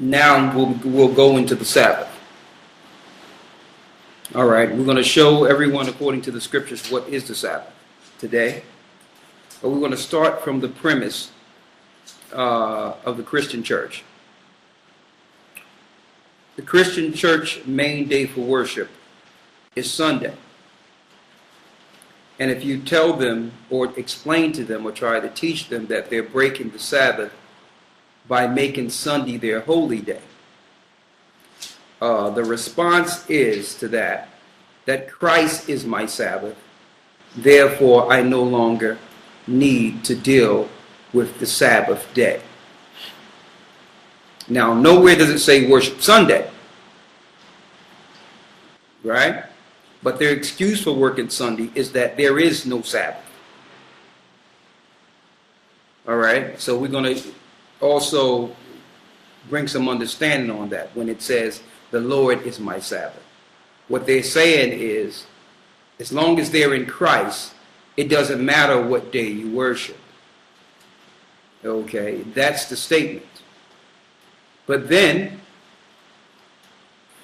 Now we'll go into the Sabbath. All right, we're going to show everyone according to the scriptures what is the Sabbath today. But we're going to start from the premise of the Christian church. The Christian church main day for worship is Sunday. And if you tell them or explain to them or try to teach them that they're breaking the Sabbath by making Sunday their holy day, the response is to that Christ is my Sabbath, therefore I no longer need to deal with the Sabbath day. Now, nowhere does it say worship Sunday, right? But their excuse for working Sunday is that there is no Sabbath. All right, so we're going to also bring some understanding on that when it says the Lord is my Sabbath. What they're saying is, as long as they're in Christ, it doesn't matter what day you worship. Okay, that's the statement. But then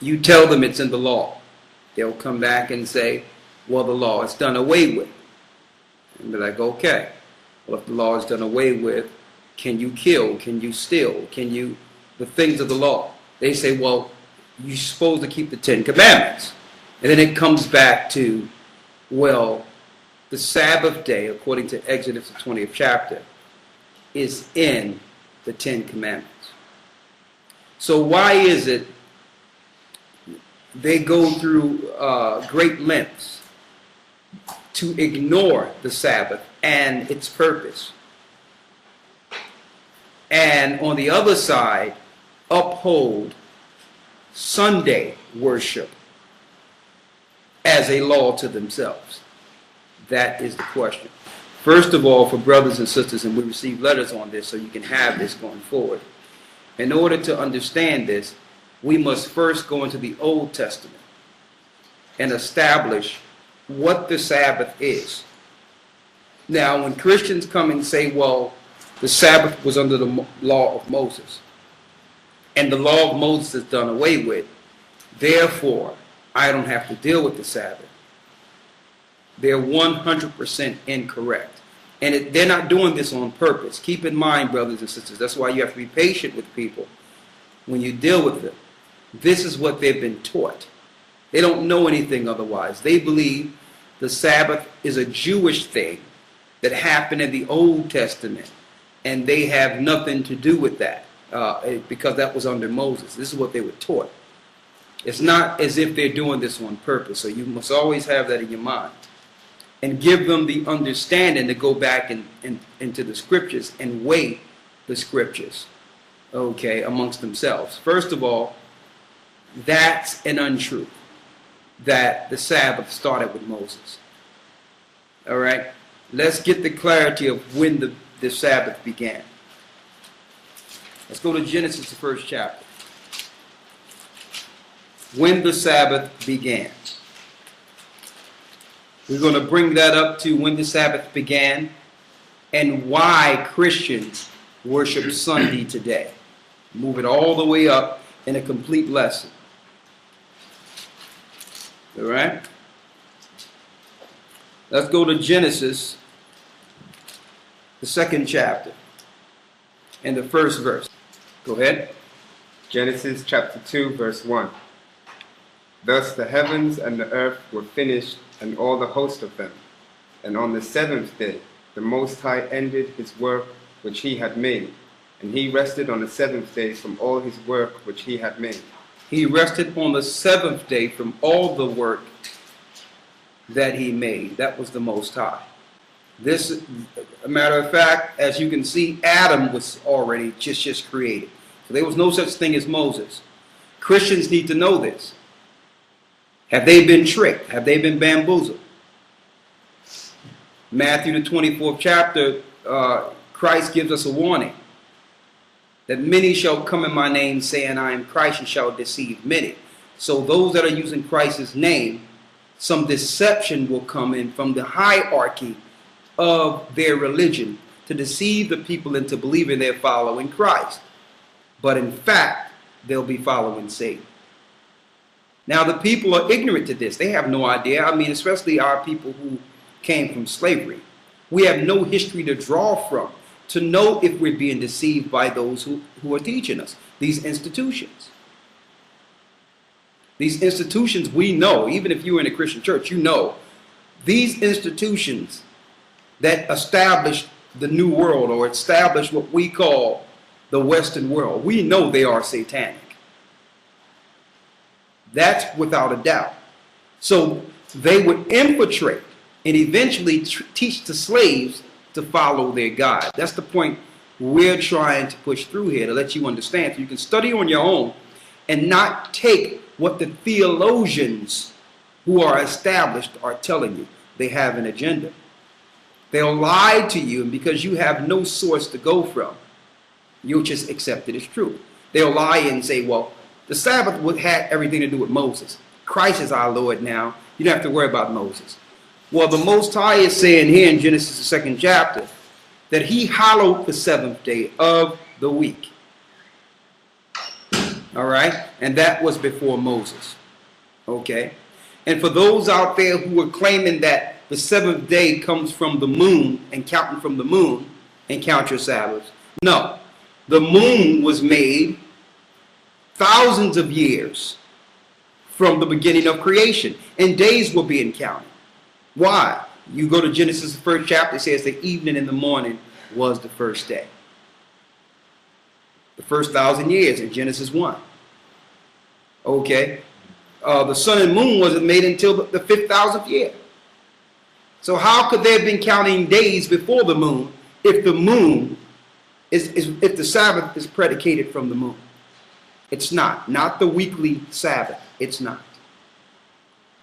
you tell them it's in the law. They'll come back and say, well, the law is done away with. And they're like, okay, well, if the law is done away with, can you kill? Can you steal? Can you, the things of the law? They say, well, you're supposed to keep the 10 Commandments. And then it comes back to, well, the Sabbath day, according to Exodus, the 20th chapter, is in the 10 Commandments. So why is it they go through great lengths to ignore the Sabbath and its purpose, and on the other side uphold Sunday worship as a law to themselves? That is the question. First of all, for brothers and sisters, and we receive letters on this so you can have this going forward, in order to understand this, we must first go into the Old Testament and establish what the Sabbath is. Now, when Christians come and say, well, the Sabbath was under the law of Moses, and the law of Moses is done away with, therefore, I don't have to deal with the Sabbath, they're 100% incorrect. And they're not doing this on purpose. Keep in mind, brothers and sisters, that's why you have to be patient with people when you deal with them. This is what they've been taught. They don't know anything otherwise. They believe the Sabbath is a Jewish thing that happened in the Old Testament, and they have nothing to do with that because that was under Moses. This is what they were taught. It's not as if they're doing this on purpose, so you must always have that in your mind. And give them the understanding to go back into the scriptures and weigh the scriptures, okay, amongst themselves. First of all, that's an untruth, that the Sabbath started with Moses. All right? Let's get the clarity of when the Sabbath began. Let's go to Genesis, the first chapter. When the Sabbath began. We're going to bring that up to when the Sabbath began and why Christians worship Sunday today. Move it all the way up in a complete lesson. All right? Let's go to Genesis, the second chapter, and the first verse. Go ahead. Genesis chapter 2, verse 1. Thus the heavens and the earth were finished, and all the host of them. And on the seventh day the Most High ended his work which he had made, and he rested on the seventh day from all his work which he had made. He rested on the seventh day from all the work that he made. That was the Most High. This, a matter of fact, as you can see, Adam was already just created. So there was no such thing as Moses. Christians need to know this. Have they been tricked? Have they been bamboozled? Matthew, the 24th chapter, Christ gives us a warning that many shall come in my name, saying, I am Christ, and shall deceive many. So those that are using Christ's name, some deception will come in from the hierarchy of their religion to deceive the people into believing they're following Christ. But in fact, they'll be following Satan. Now, the people are ignorant to this. They have no idea. I mean, especially our people who came from slavery. We have no history to draw from to know if we're being deceived by those who are teaching us, these institutions. These institutions, we know, even if you're in a Christian church, you know, these institutions that established the New World or established what we call the Western world, we know they are satanic. That's without a doubt. So they would infiltrate and eventually teach the slaves to follow their God. That's the point we're trying to push through here, to let you understand. So you can study on your own and not take what the theologians who are established are telling you. They have an agenda. They'll lie to you, and because you have no source to go from, you'll just accept it as true. They'll lie and say, well, the Sabbath had everything to do with Moses. Christ is our Lord now. You don't have to worry about Moses. Well, the Most High is saying here in Genesis, the 2nd chapter, that he hallowed the 7th day of the week. All right? And that was before Moses. Okay? And for those out there who are claiming that the 7th day comes from the moon and counting from the moon and count your Sabbaths, no. The moon was made thousands of years from the beginning of creation, and days were being counted. Why? You go to Genesis, the 1st chapter, it says the evening and the morning was the first day. The first 1,000 years in Genesis 1. Okay? The sun and moon wasn't made until the 5,000th year. So how could they have been counting days before the moon if the moon if the Sabbath is predicated from the moon? It's not. Not the weekly Sabbath. It's not.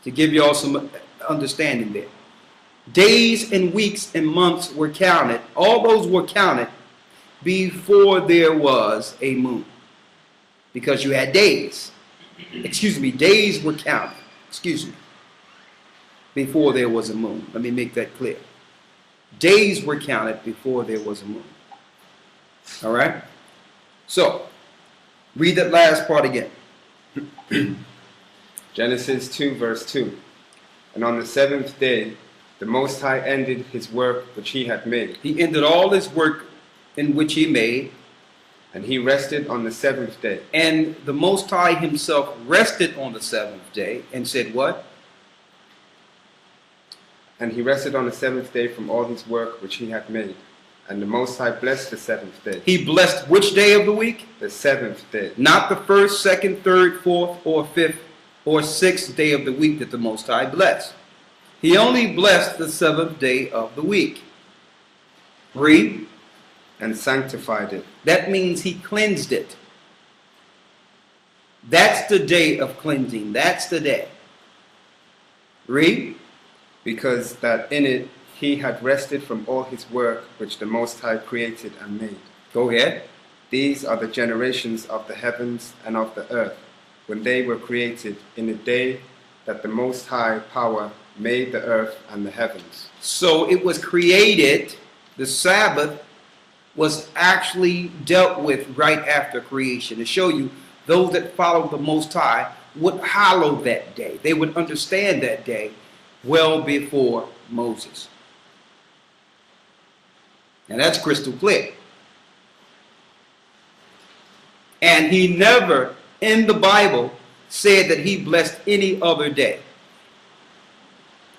To give you all some understanding there. Days and weeks and months were counted. All those were counted before there was a moon. Because you had days. Excuse me. Days were counted. Excuse me. Before there was a moon. Let me make that clear. Days were counted before there was a moon. All right? So, read that last part again. Genesis 2, verse 2. And on the 7th day, the Most High ended his work which he had made. He ended all his work in which he made. And he rested on the 7th day. And the Most High himself rested on the 7th day and said what? And he rested on the 7th day from all his work which he had made. And the Most High blessed the 7th day. He blessed which day of the week? The 7th day. Not the 1st, 2nd, 3rd, 4th, or 5th, or 6th day of the week that the Most High blessed. He only blessed the 7th day of the week. Read. And sanctified it. That means he cleansed it. That's the day of cleansing. That's the day. Read. Because that in it he had rested from all his work which the Most High created and made. Go ahead. These are the generations of the heavens and of the earth, when they were created in the day that the Most High power made the earth and the heavens. So it was created, the Sabbath was actually dealt with right after creation, to show you those that followed the Most High would hallow that day. They would understand that day well before Moses. And that's crystal clear. And he never in the Bible said that he blessed any other day.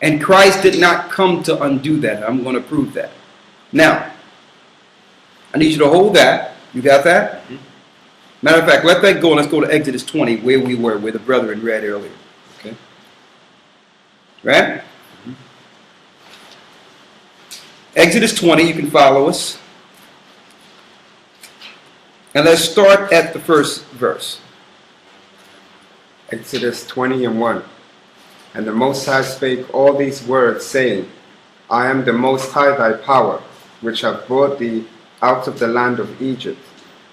And Christ did not come to undo that. I'm going to prove that. Now, I need you to hold that. You got that? Mm-hmm. Matter of fact, let that go and let's go to Exodus 20, where we were, where the brethren read earlier. Okay. Right? Mm-hmm. Exodus 20, you can follow us. And let's start at the first verse. Exodus 20 and 1. And the Most High spake all these words, saying, I am the Most High thy power, which have brought thee out of the land of Egypt,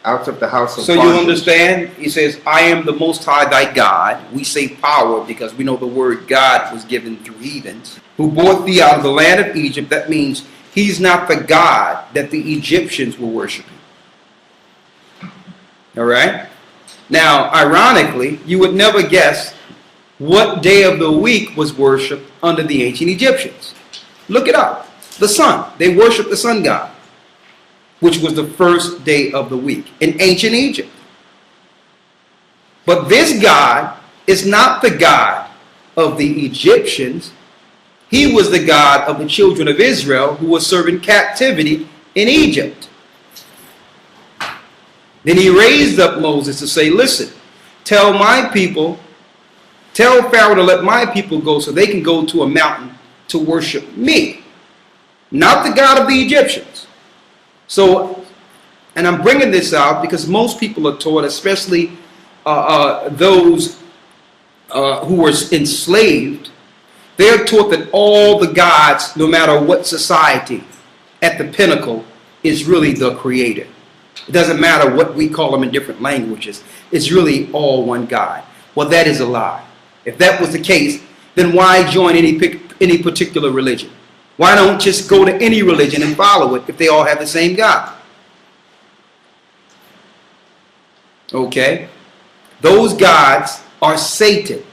out of the house of bondage. So you understand? He says, I am the Most High thy God. We say power because we know the word God was given through heathens. Who brought thee out of the land of Egypt. That means he's not the God that the Egyptians were worshiping. All right? Now, ironically, you would never guess what day of the week was worshipped under the ancient Egyptians. Look it up. The sun. They worshiped the sun god, which was the first day of the week in ancient Egypt. But this God is not the God of the Egyptians. He was the God of the children of Israel who were serving captivity in Egypt. Then he raised up Moses to say, listen, tell Pharaoh to let my people go so they can go to a mountain to worship me, not the God of the Egyptians. So, and I'm bringing this out because most people are taught, especially those who were enslaved, they are taught that all the gods, no matter what society, at the pinnacle is really the creator. It doesn't matter what we call them in different languages. It's really all one God. Well, that is a lie. If that was the case, then why join any particular religion? Why don't just go to any religion and follow it if they all have the same God? Okay? Those gods are Satan.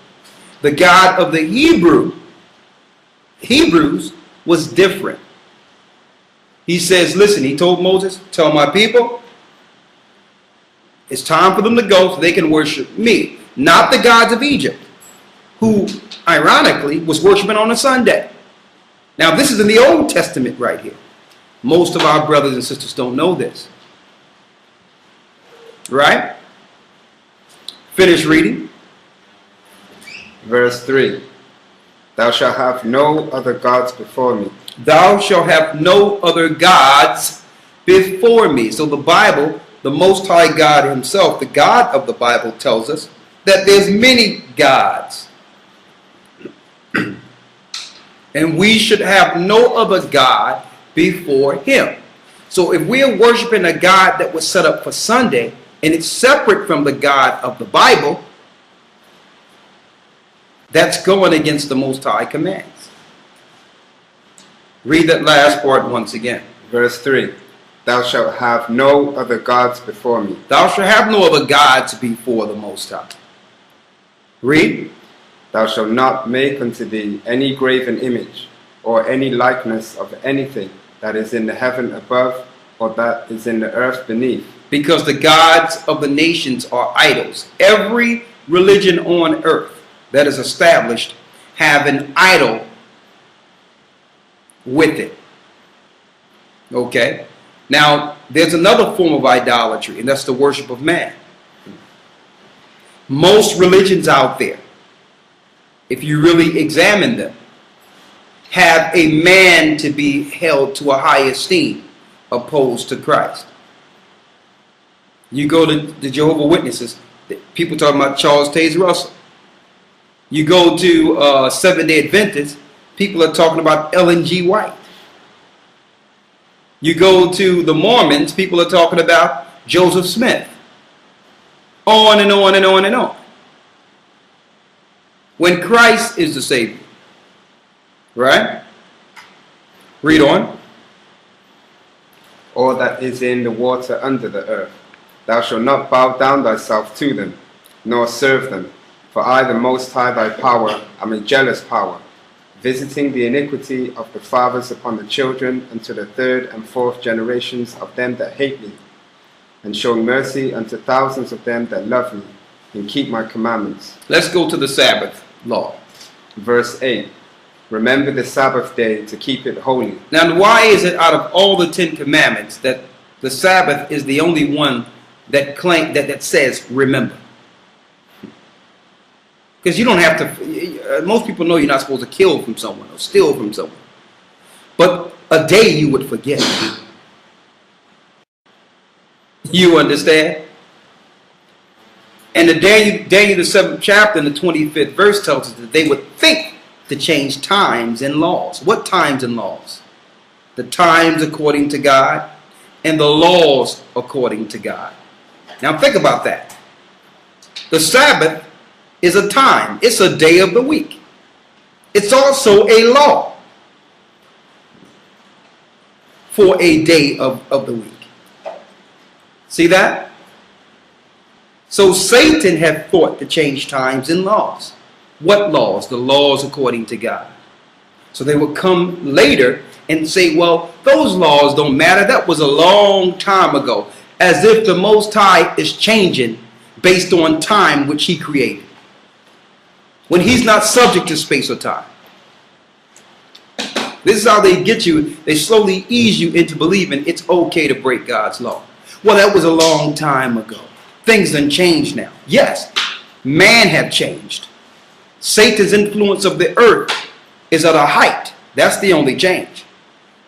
The God of the Hebrews was different. He says, listen, he told Moses, tell my people, it's time for them to go so they can worship me, not the gods of Egypt, who, ironically, was worshiping on a Sunday. Now, this is in the Old Testament right here. Most of our brothers and sisters don't know this. Right? Finish reading. Verse 3. Thou shalt have no other gods before me. Thou shalt have no other gods before me. So the Bible, the Most High God himself, the God of the Bible, tells us that there's many gods. And we should have no other God before him. So if we are worshiping a God that was set up for Sunday, and it's separate from the God of the Bible, that's going against the Most High commands. Read that last part once again. Verse 3. Thou shalt have no other gods before me. Thou shalt have no other gods before the Most High. Read. Thou shalt not make unto thee any graven image, or any likeness of anything that is in the heaven above, or that is in the earth beneath. Because the gods of the nations are idols. Every religion on earth that is established have an idol with it. Okay? Now, there's another form of idolatry, and that's the worship of man. Most religions out there, if you really examine them, have a man to be held to a high esteem opposed to Christ. You go to the Jehovah's Witnesses, people talking about Charles Taze Russell. You go to Seventh-day Adventists, people are talking about Ellen G. White. You go to the Mormons, people are talking about Joseph Smith. On and on and on and on. When Christ is the Savior. Right? Read on. Or that is in the water under the earth. Thou shalt not bow down thyself to them, nor serve them. For I, the Most High, thy power, am a jealous power, visiting the iniquity of the fathers upon the children unto the third and fourth generations of them that hate me, and showing mercy unto thousands of them that love me, and keep my commandments. Let's go to the Sabbath law. Verse 8. Remember the Sabbath day to keep it holy. Now, why is it out of all the 10 commandments that the Sabbath is the only one that says remember? Because you don't have to, most people know you're not supposed to kill from someone or steal from someone. But a day you would forget. You understand? And the Daniel the 7th chapter and the 25th verse tells us that they would think to change times and laws. What times and laws? The times according to God and the laws according to God. Now think about that. The Sabbath is a time. It's a day of the week. It's also a law for a day of the week. See that? So Satan had thought to change times and laws. What laws? The laws according to God. So they would come later and say, well, those laws don't matter. That was a long time ago. As if the Most High is changing based on time which he created, when he's not subject to space or time. This is how they get you. They slowly ease you into believing it's okay to break God's law. Well, that was a long time ago. Things done changed now. Yes, man have changed. Satan's influence of the earth is at a height. That's the only change.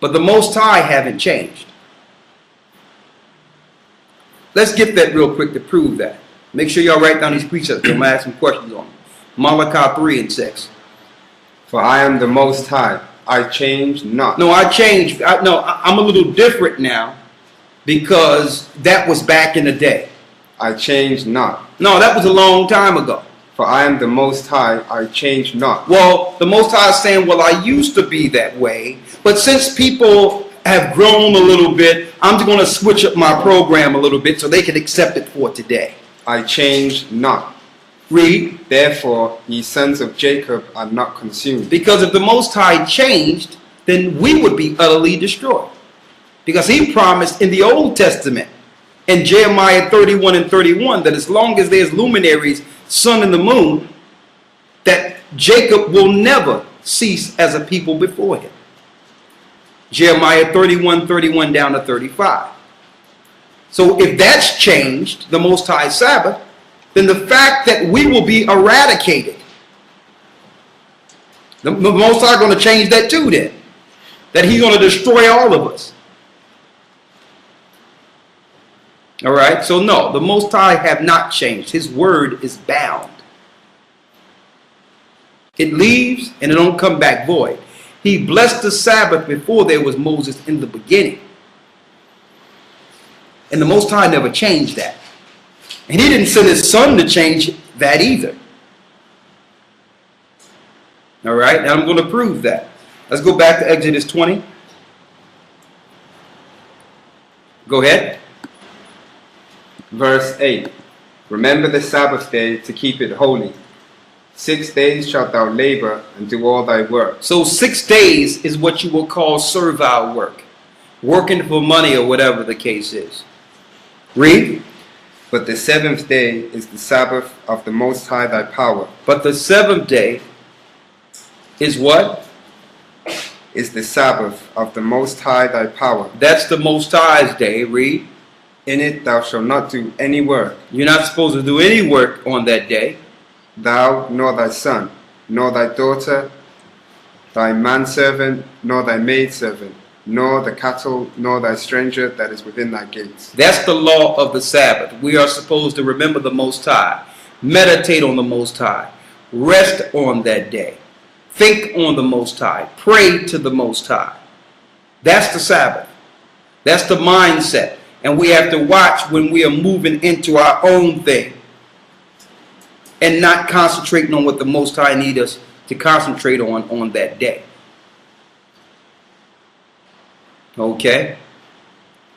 But the Most High haven't changed. Let's get that real quick to prove that. Make sure y'all write down these precepts. I'm going to ask some questions on them. Malachi 3 and 6. For I am the Most High. I change not. No, I changed. I'm a little different now because that was back in the day. I change not. No, that was a long time ago. For I am the Most High. I change not. Well, the Most High is saying, well, I used to be that way, but since people have grown a little bit, I'm just going to switch up my program a little bit so they can accept it for today. I change not. Read. Therefore, ye sons of Jacob are not consumed. Because if the Most High changed, then we would be utterly destroyed. Because he promised in the Old Testament, in Jeremiah 31 and 31, that as long as there's luminaries, sun and the moon, that Jacob will never cease as a people before him. Jeremiah 31 down to 35. So if that's changed, the Most High Sabbath, then the fact that we will be eradicated, the Most High going to change that too then. That he's going to destroy all of us. All right, so no, the Most High have not changed. His word is bound. It leaves and it don't come back void. He blessed the Sabbath before there was Moses in the beginning. And the Most High never changed that. And he didn't send his son to change that either. All right, now I'm going to prove that. Let's go back to Exodus 20. Go ahead. Verse 8. Remember the Sabbath day to keep it holy. 6 days shalt thou labor and do all thy work. So 6 days is what you will call servile work. Working for money or whatever the case is. Read. But the 7th day is the Sabbath of the Most High thy power. But the 7th day is what? Is the Sabbath of the Most High thy power. That's the Most High's day. Read. In it thou shalt not do any work. You're not supposed to do any work on that day. Thou, nor thy son, nor thy daughter, thy manservant, nor thy maidservant, nor the cattle, nor thy stranger that is within thy gates. That's the law of the Sabbath. We are supposed to remember the Most High, meditate on the Most High, rest on that day, think on the Most High, pray to the Most High. That's the Sabbath. That's the mindset. And we have to watch when we are moving into our own thing and not concentrating on what the Most High needs us to concentrate on that day. Okay?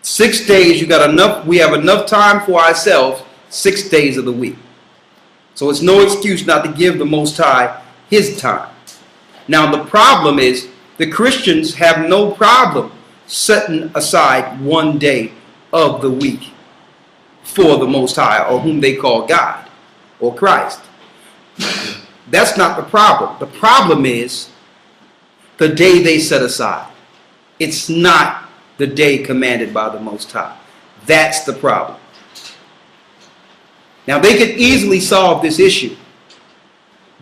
6 days, you got enough. We have enough time for ourselves 6 days of the week. So it's no excuse not to give the Most High his time. Now the problem is the Christians have no problem setting aside 1 day of the week for the Most High, or whom they call God or Christ. That's not the problem. The problem is the day they set aside. It's not the day commanded by the Most High. That's the problem. Now they could easily solve this issue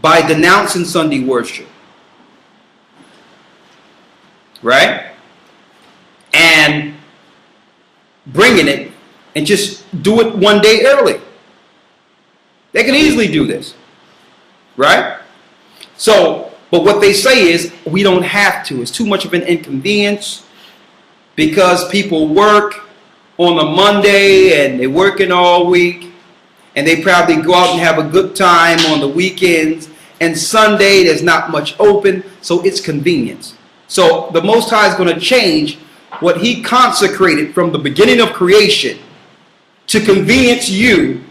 by denouncing Sunday worship. Right? And bringing it and just do it 1 day early. They can easily do this. Right? So, but what they say is we don't have to. It's too much of an inconvenience because people work on a Monday and they're working all week and they probably go out and have a good time on the weekends, and Sunday there's not much open, so it's convenience. So the Most High is going to change what he consecrated from the beginning of creation to convenience you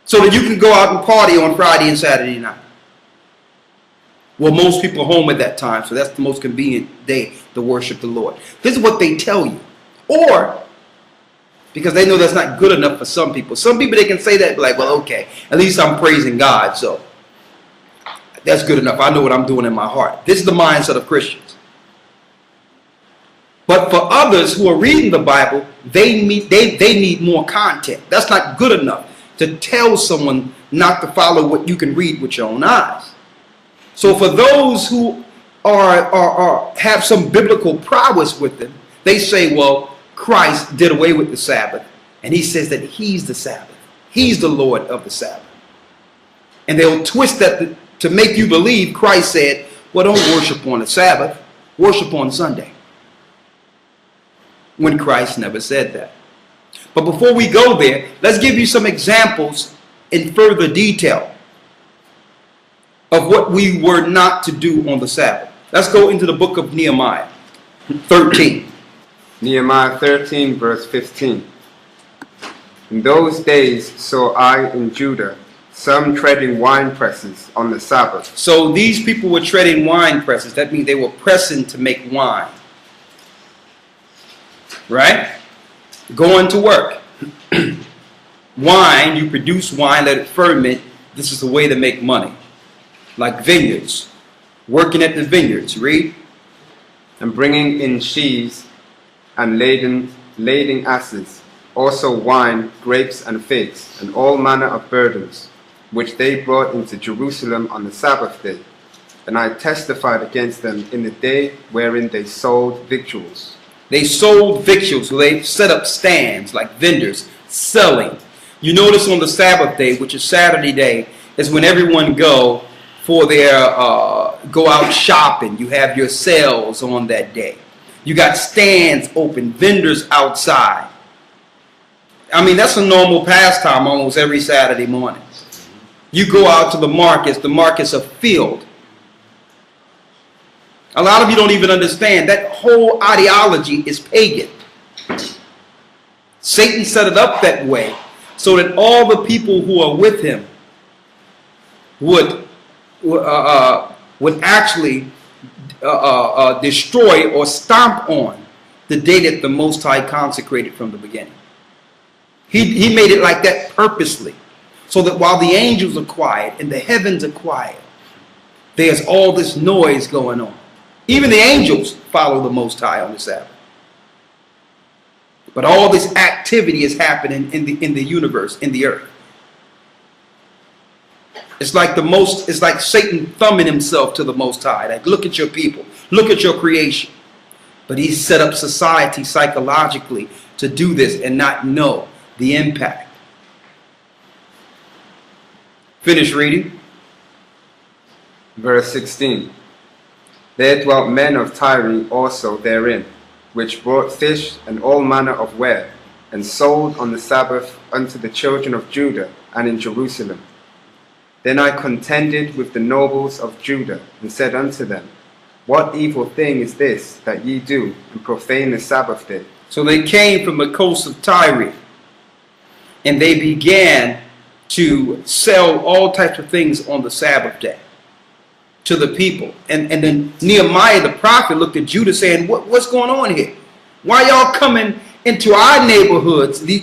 so that you can go out and party on Friday and Saturday night. Well, most people are home at that time, so that's the most convenient day to worship the Lord. This is what they tell you. Or, because they know that's not good enough for some people. Some people, they can say that, like, well, okay, at least I'm praising God, so that's good enough. I know what I'm doing in my heart. This is the mindset of Christians. But for others who are reading the Bible, they need more content. That's not good enough to tell someone not to follow what you can read with your own eyes. So for those who have some biblical prowess with them, they say, well, Christ did away with the Sabbath, and he says that he's the Sabbath. He's the Lord of the Sabbath. And they'll twist that to make you believe Christ said, well, don't worship on the Sabbath, worship on Sunday. When Christ never said that. But before we go there, let's give you some examples in further detail of what we were not to do on the Sabbath. Let's go into the book of Nehemiah 13. Nehemiah 13, verse 15. In those days saw I in Judah some treading wine presses on the Sabbath. So these people were treading wine presses. That means they were pressing to make wine. Right? Going to work. Wine, you produce wine, let it ferment. This is the way to make money. Like vineyards. Working at the vineyards. Read. And bringing in sheaves and lading asses, also wine, grapes, and figs, and all manner of burdens, which they brought into Jerusalem on the Sabbath day. And I testified against them in the day wherein they sold victuals. They sold victuals. So they set up stands like vendors selling. You notice on the Sabbath day, which is Saturday day, is when everyone go for their go out shopping. You have your sales on that day. You got stands open, vendors outside. I mean, that's a normal pastime almost every Saturday morning. You go out to the markets are filled. A lot of you don't even understand that whole ideology is pagan. Satan set it up that way so that all the people who are with him would actually destroy or stomp on the day that the Most High consecrated from the beginning. He made it like that purposely, so that while the angels are quiet and the heavens are quiet, there's all this noise going on. Even the angels follow the Most High on the Sabbath. But all this activity is happening in the universe, in the earth. It's like Satan thumbing himself to the Most High. Like, look at your people, look at your creation. But he's set up society psychologically to do this and not know the impact. Finish reading. Verse 16. There dwelt men of Tyre also therein, which brought fish and all manner of ware, and sold on the Sabbath unto the children of Judah and in Jerusalem. Then I contended with the nobles of Judah, and said unto them, What evil thing is this that ye do, and profane the Sabbath day? So they came from the coast of Tyre, and they began to sell all types of things on the Sabbath day to the people. And then Nehemiah the prophet looked at Judah saying, what's going on here? Why y'all coming into our neighborhoods? They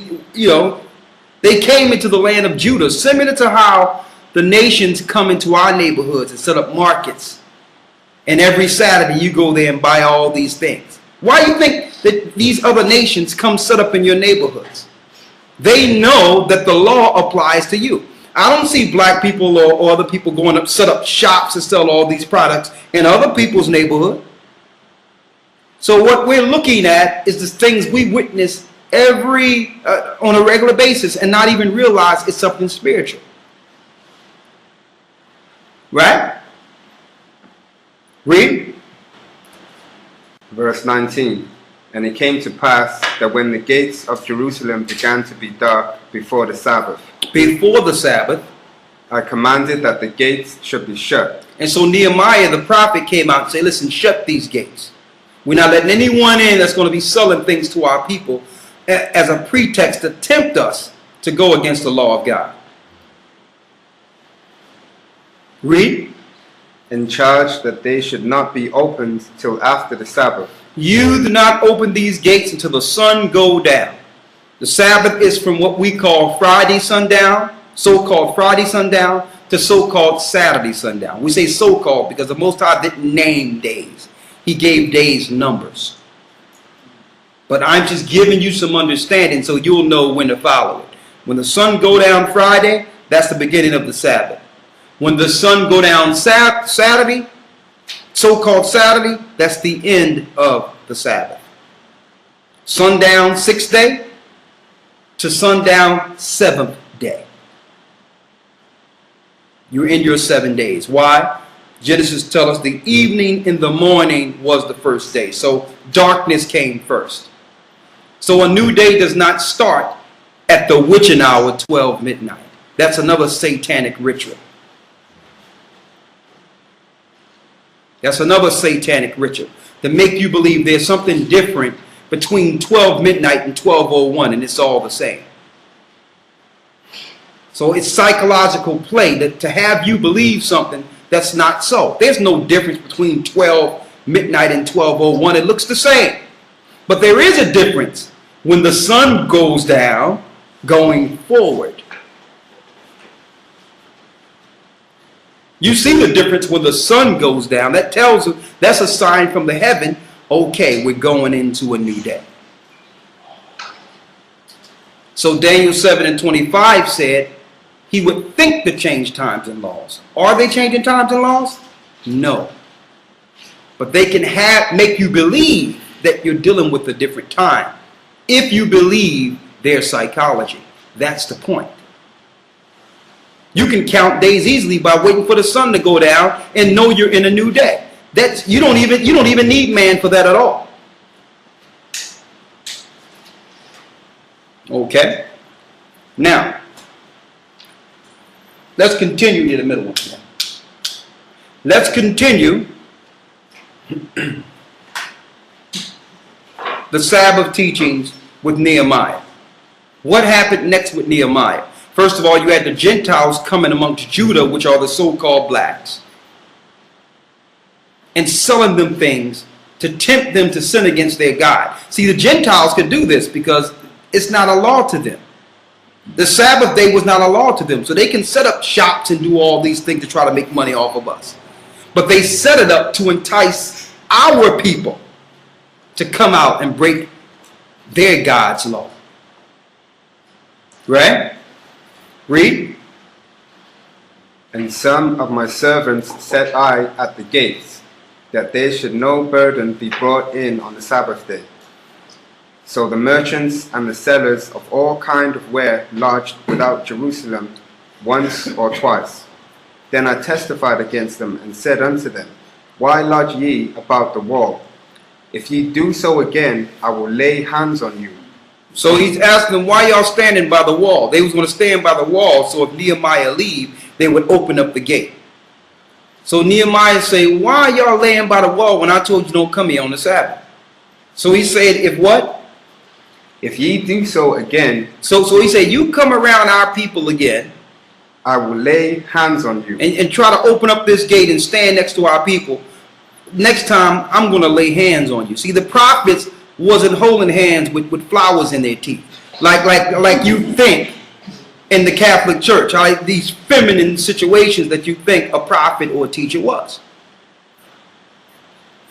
came into the land of Judah, similar to how the nations come into our neighborhoods and set up markets. And every Saturday you go there and buy all these things. Why do you think that these other nations come set up in your neighborhoods? They know that the law applies to you. I don't see black people or other people going up, set up shops and sell all these products in other people's neighborhood. So what we're looking at is the things we witness on a regular basis and not even realize it's something spiritual. Right? Read. Verse 19. And it came to pass that when the gates of Jerusalem began to be dark before the Sabbath, I commanded that the gates should be shut. And so Nehemiah the prophet came out and said, listen, shut these gates. We're not letting anyone in that's going to be selling things to our people as a pretext to tempt us to go against the law of God. Read. In charge that they should not be opened till after the Sabbath. You do not open these gates until the sun go down. The Sabbath is from what we call Friday sundown, so-called Friday sundown, to so-called Saturday sundown. We say so-called because the Most High didn't name days. He gave days numbers. But I'm just giving you some understanding so you'll know when to follow it. When the sun go down Friday, that's the beginning of the Sabbath. When the sun go down Saturday, so-called Saturday, that's the end of the Sabbath. Sundown 6th day to sundown 7th day. You're in your 7 days. Why? Genesis tells us the evening and the morning was the first day. So darkness came first. So a new day does not start at the witching hour, 12 midnight. That's another satanic ritual. That's another satanic ritual to make you believe there's something different between 12 midnight and 12:01, and it's all the same. So it's psychological play to have you believe something that's not so. There's no difference between 12 midnight and 12:01. It looks the same. But there is a difference when the sun goes down going forward. You see the difference when the sun goes down. That tells you, that's a sign from the heaven, okay, we're going into a new day. So Daniel 7:25 said he would think to change times and laws. Are they changing times and laws? No. But they can make you believe that you're dealing with a different time. If you believe their psychology, that's the point. You can count days easily by waiting for the sun to go down and know you're in a new day. You don't even need man for that at all. Okay? Now, let's continue in the middle one. Let's continue the Sabbath teachings with Nehemiah. What happened next with Nehemiah? First of all, you had the Gentiles coming amongst Judah, which are the so-called blacks, and selling them things to tempt them to sin against their God. See, the Gentiles could do this because it's not a law to them. The Sabbath day was not a law to them, so they can set up shops and do all these things to try to make money off of us. But they set it up to entice our people to come out and break their God's law. Right? Read. And some of my servants set I at the gates, that there should no burden be brought in on the Sabbath day. So the merchants and the sellers of all kind of ware lodged without Jerusalem once or twice. Then I testified against them and said unto them, Why lodge ye about the wall? If ye do so again, I will lay hands on you. So he's asking them, why y'all standing by the wall? They was going to stand by the wall, so if Nehemiah leave, they would open up the gate. So Nehemiah say, why y'all laying by the wall when I told you don't come here on the Sabbath? So he said, if what? If ye do so again. So he said, you come around our people again. I will lay hands on you. And try to open up this gate and stand next to our people. Next time, I'm going to lay hands on you. See, the prophets wasn't holding hands with flowers in their teeth. Like you think in the Catholic Church. Like these feminine situations that you think a prophet or a teacher was.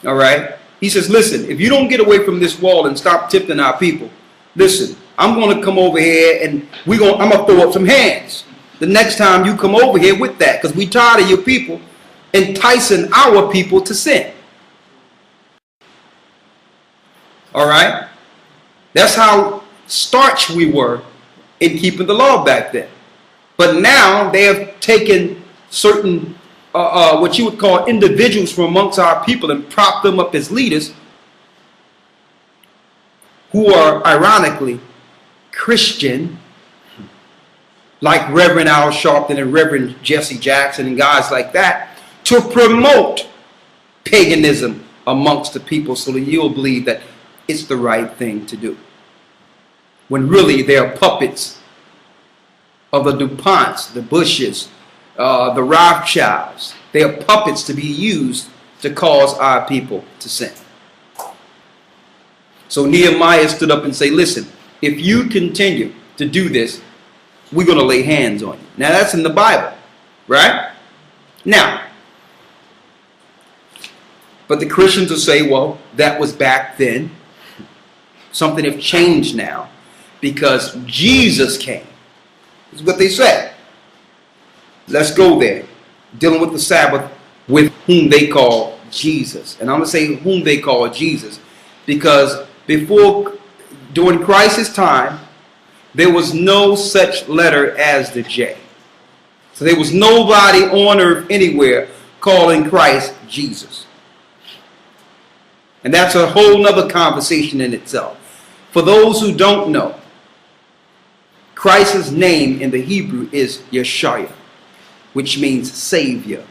All right? He says, listen, if you don't get away from this wall and stop tempting our people, listen, I'm going to come over here and I'm going to throw up some hands. The next time you come over here with that, because we tired of your people enticing our people to sin. All right? That's how starch we were in keeping the law back then. But now they have taken certain, what you would call individuals from amongst our people and propped them up as leaders who are ironically Christian, like Reverend Al Sharpton and Reverend Jesse Jackson and guys like that, to promote paganism amongst the people so that you'll believe that it's the right thing to do. When really they are puppets of the DuPonts, the Bushes, the Rothschilds. They are puppets to be used to cause our people to sin. So Nehemiah stood up and said, listen, if you continue to do this, we're going to lay hands on you. Now that's in the Bible, right? Now, but the Christians will say, well, that was back then. Something have changed now because Jesus came. This is what they said. Let's go there. Dealing with the Sabbath with whom they call Jesus. And I'm going to say whom they call Jesus because during Christ's time, there was no such letter as the J. So there was nobody on earth anywhere calling Christ Jesus. And that's a whole nother conversation in itself. For those who don't know, Christ's name in the Hebrew is Yeshua, which means Savior.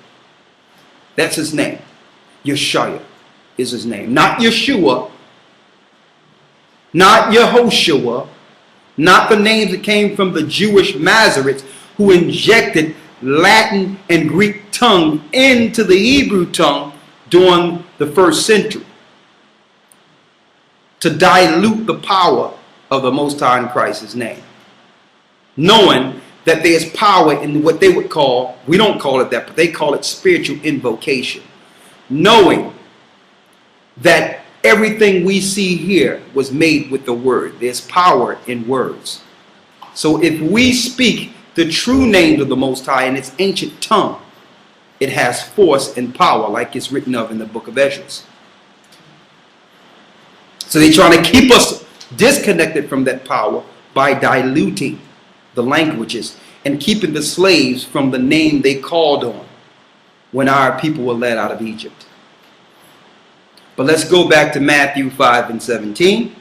That's his name. Yeshua is his name. Not Yeshua, not Yehoshua, not the names that came from the Jewish Masoretes who injected Latin and Greek tongue into the Hebrew tongue during the first century to dilute the power of the Most High in Christ's name. Knowing that there's power in what they would call, we don't call it that, but they call it spiritual invocation. Knowing that everything we see here was made with the word. There's power in words. So if we speak the true name of the Most High in its ancient tongue, it has force and power like it's written of in the book of Ezra. So they're trying to keep us disconnected from that power by diluting the languages and keeping the slaves from the name they called on when our people were led out of Egypt. But let's go back to Matthew 5 and 17.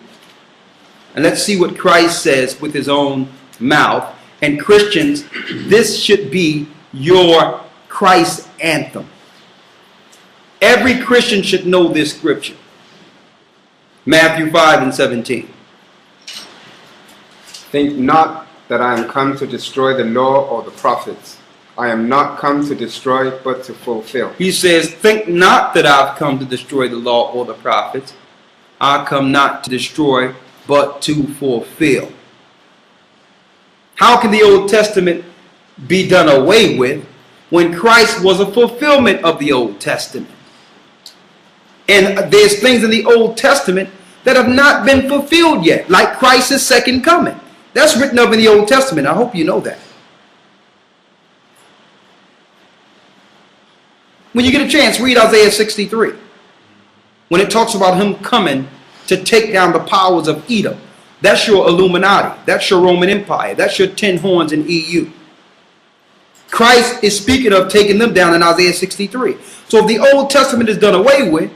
And let's see what Christ says with his own mouth. And Christians, this should be your Christ anthem. Every Christian should know this scripture. Matthew 5 and 17. Think not that I am come to destroy the law or the prophets. I am not come to destroy, but to fulfill. He says, think not that I've come to destroy the law or the prophets. I come not to destroy, but to fulfill. How can the Old Testament be done away with when Christ was a fulfillment of the Old Testament? And there's things in the Old Testament that have not been fulfilled yet, like Christ's second coming. That's written up in the Old Testament. I hope you know that. When you get a chance, read Isaiah 63. When it talks about him coming to take down the powers of Edom. That's your Illuminati. That's your Roman Empire. That's your 10 horns in EU. Christ is speaking of taking them down in Isaiah 63. So if the Old Testament is done away with,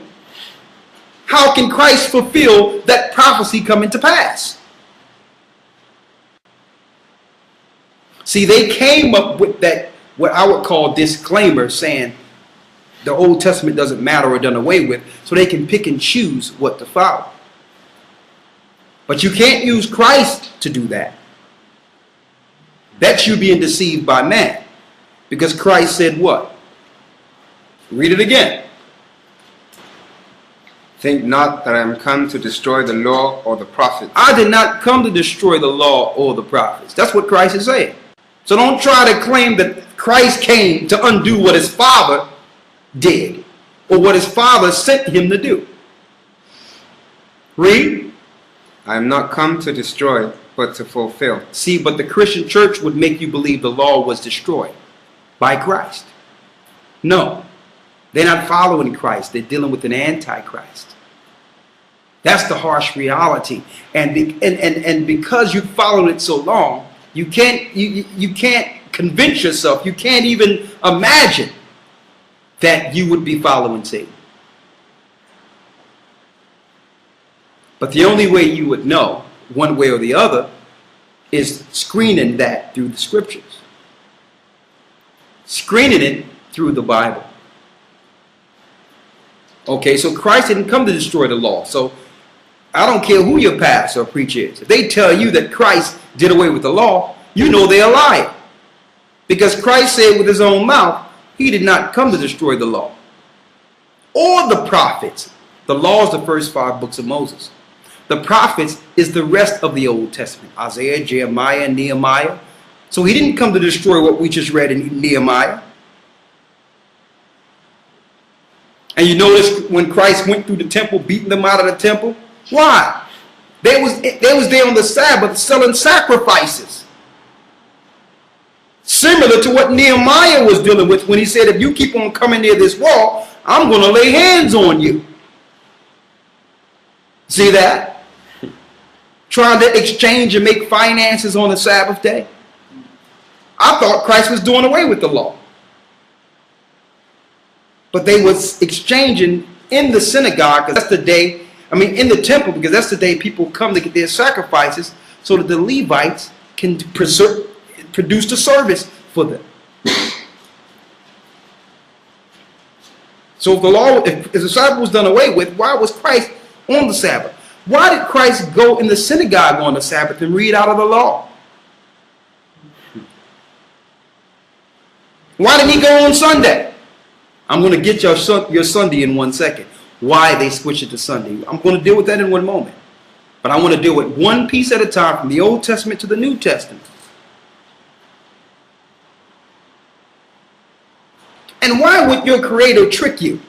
how can Christ fulfill that prophecy coming to pass? See, they came up with that, what I would call disclaimer, saying the Old Testament doesn't matter or done away with, so they can pick and choose what to follow. But you can't use Christ to do that. That's you being deceived by man. Because Christ said what? Read it again. Think not that I am come to destroy the law or the prophets. I did not come to destroy the law or the prophets. That's what Christ is saying. So don't try to claim that Christ came to undo what his Father did or what his Father sent him to do. Read. I am not come to destroy, but to fulfill. See, but the Christian church would make you believe the law was destroyed by Christ. No, they're not following Christ. They're dealing with an antichrist. That's the harsh reality. And because you've followed it so long, you can't convince yourself. You can't even imagine that you would be following Satan. But the only way you would know, one way or the other, is screening that through the scriptures. Screening it through the Bible. Okay, so Christ didn't come to destroy the law. So I don't care who your pastor or preacher is. If they tell you that Christ did away with the law, you know they're a liar. Because Christ said with his own mouth, he did not come to destroy the law or the prophets. The law is the first 5 books of Moses. The prophets is the rest of the Old Testament. Isaiah, Jeremiah, and Nehemiah. So he didn't come to destroy what we just read in Nehemiah. And you notice when Christ went through the temple, beating them out of the temple. Why? They was there on the Sabbath selling sacrifices. Similar to what Nehemiah was dealing with when he said, if you keep on coming near this wall, I'm going to lay hands on you. See that? Trying to exchange and make finances on the Sabbath day. I thought Christ was doing away with the law. But they was exchanging in the synagogue, because that's the day, in the temple, because that's the day people come to get their sacrifices so that the Levites can produce the service for them. So if the law, if the Sabbath was done away with, why was Christ on the Sabbath? Why did Christ go in the synagogue on the Sabbath and read out of the law? Why didn't he go on Sunday? I'm going to get your Sunday in 1 second. Why they switched it to Sunday. I'm going to deal with that in one moment. But I want to deal with one piece at a time, from the Old Testament to the New Testament. And why would your Creator trick you?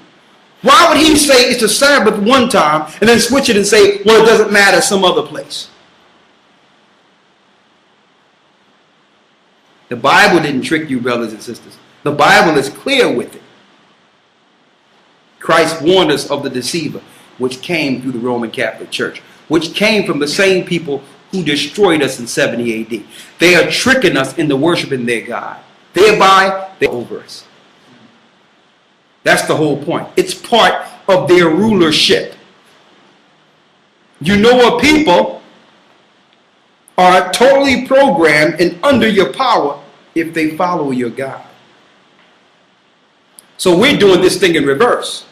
Why would he say it's the Sabbath one time and then switch it and say, well, it doesn't matter some other place? The Bible didn't trick you, brothers and sisters. The Bible is clear with it. Christ warned us of the deceiver, which came through the Roman Catholic Church, which came from the same people who destroyed us in 70 AD. They are tricking us into worshiping their God. Thereby, they're over us. That's the whole point. It's part of their rulership. You know, a people are totally programmed and under your power if they follow your God. So we're doing this thing in reverse.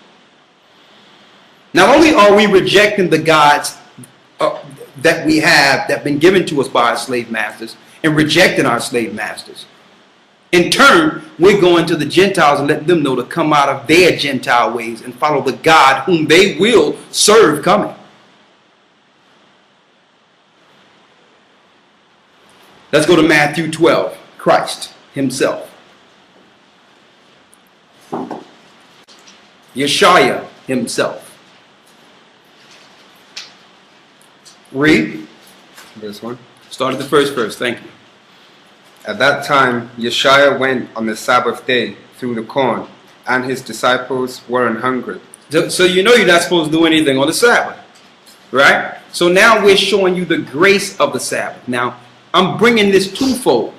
Not only are we rejecting the gods that we have, that have been given to us by our slave masters, and rejecting our slave masters, in turn, we're going to the Gentiles and letting them know to come out of their Gentile ways and follow the God whom they will serve coming. Let's go to Matthew 12. Christ himself. Yeshua himself. Read. Verse 1. Start at the first verse. Thank you. At that time, Yeshua went on the Sabbath day through the corn, and his disciples were an hungry. So you know you're not supposed to do anything on the Sabbath, right? So now we're showing you the grace of the Sabbath. Now, I'm bringing this twofold.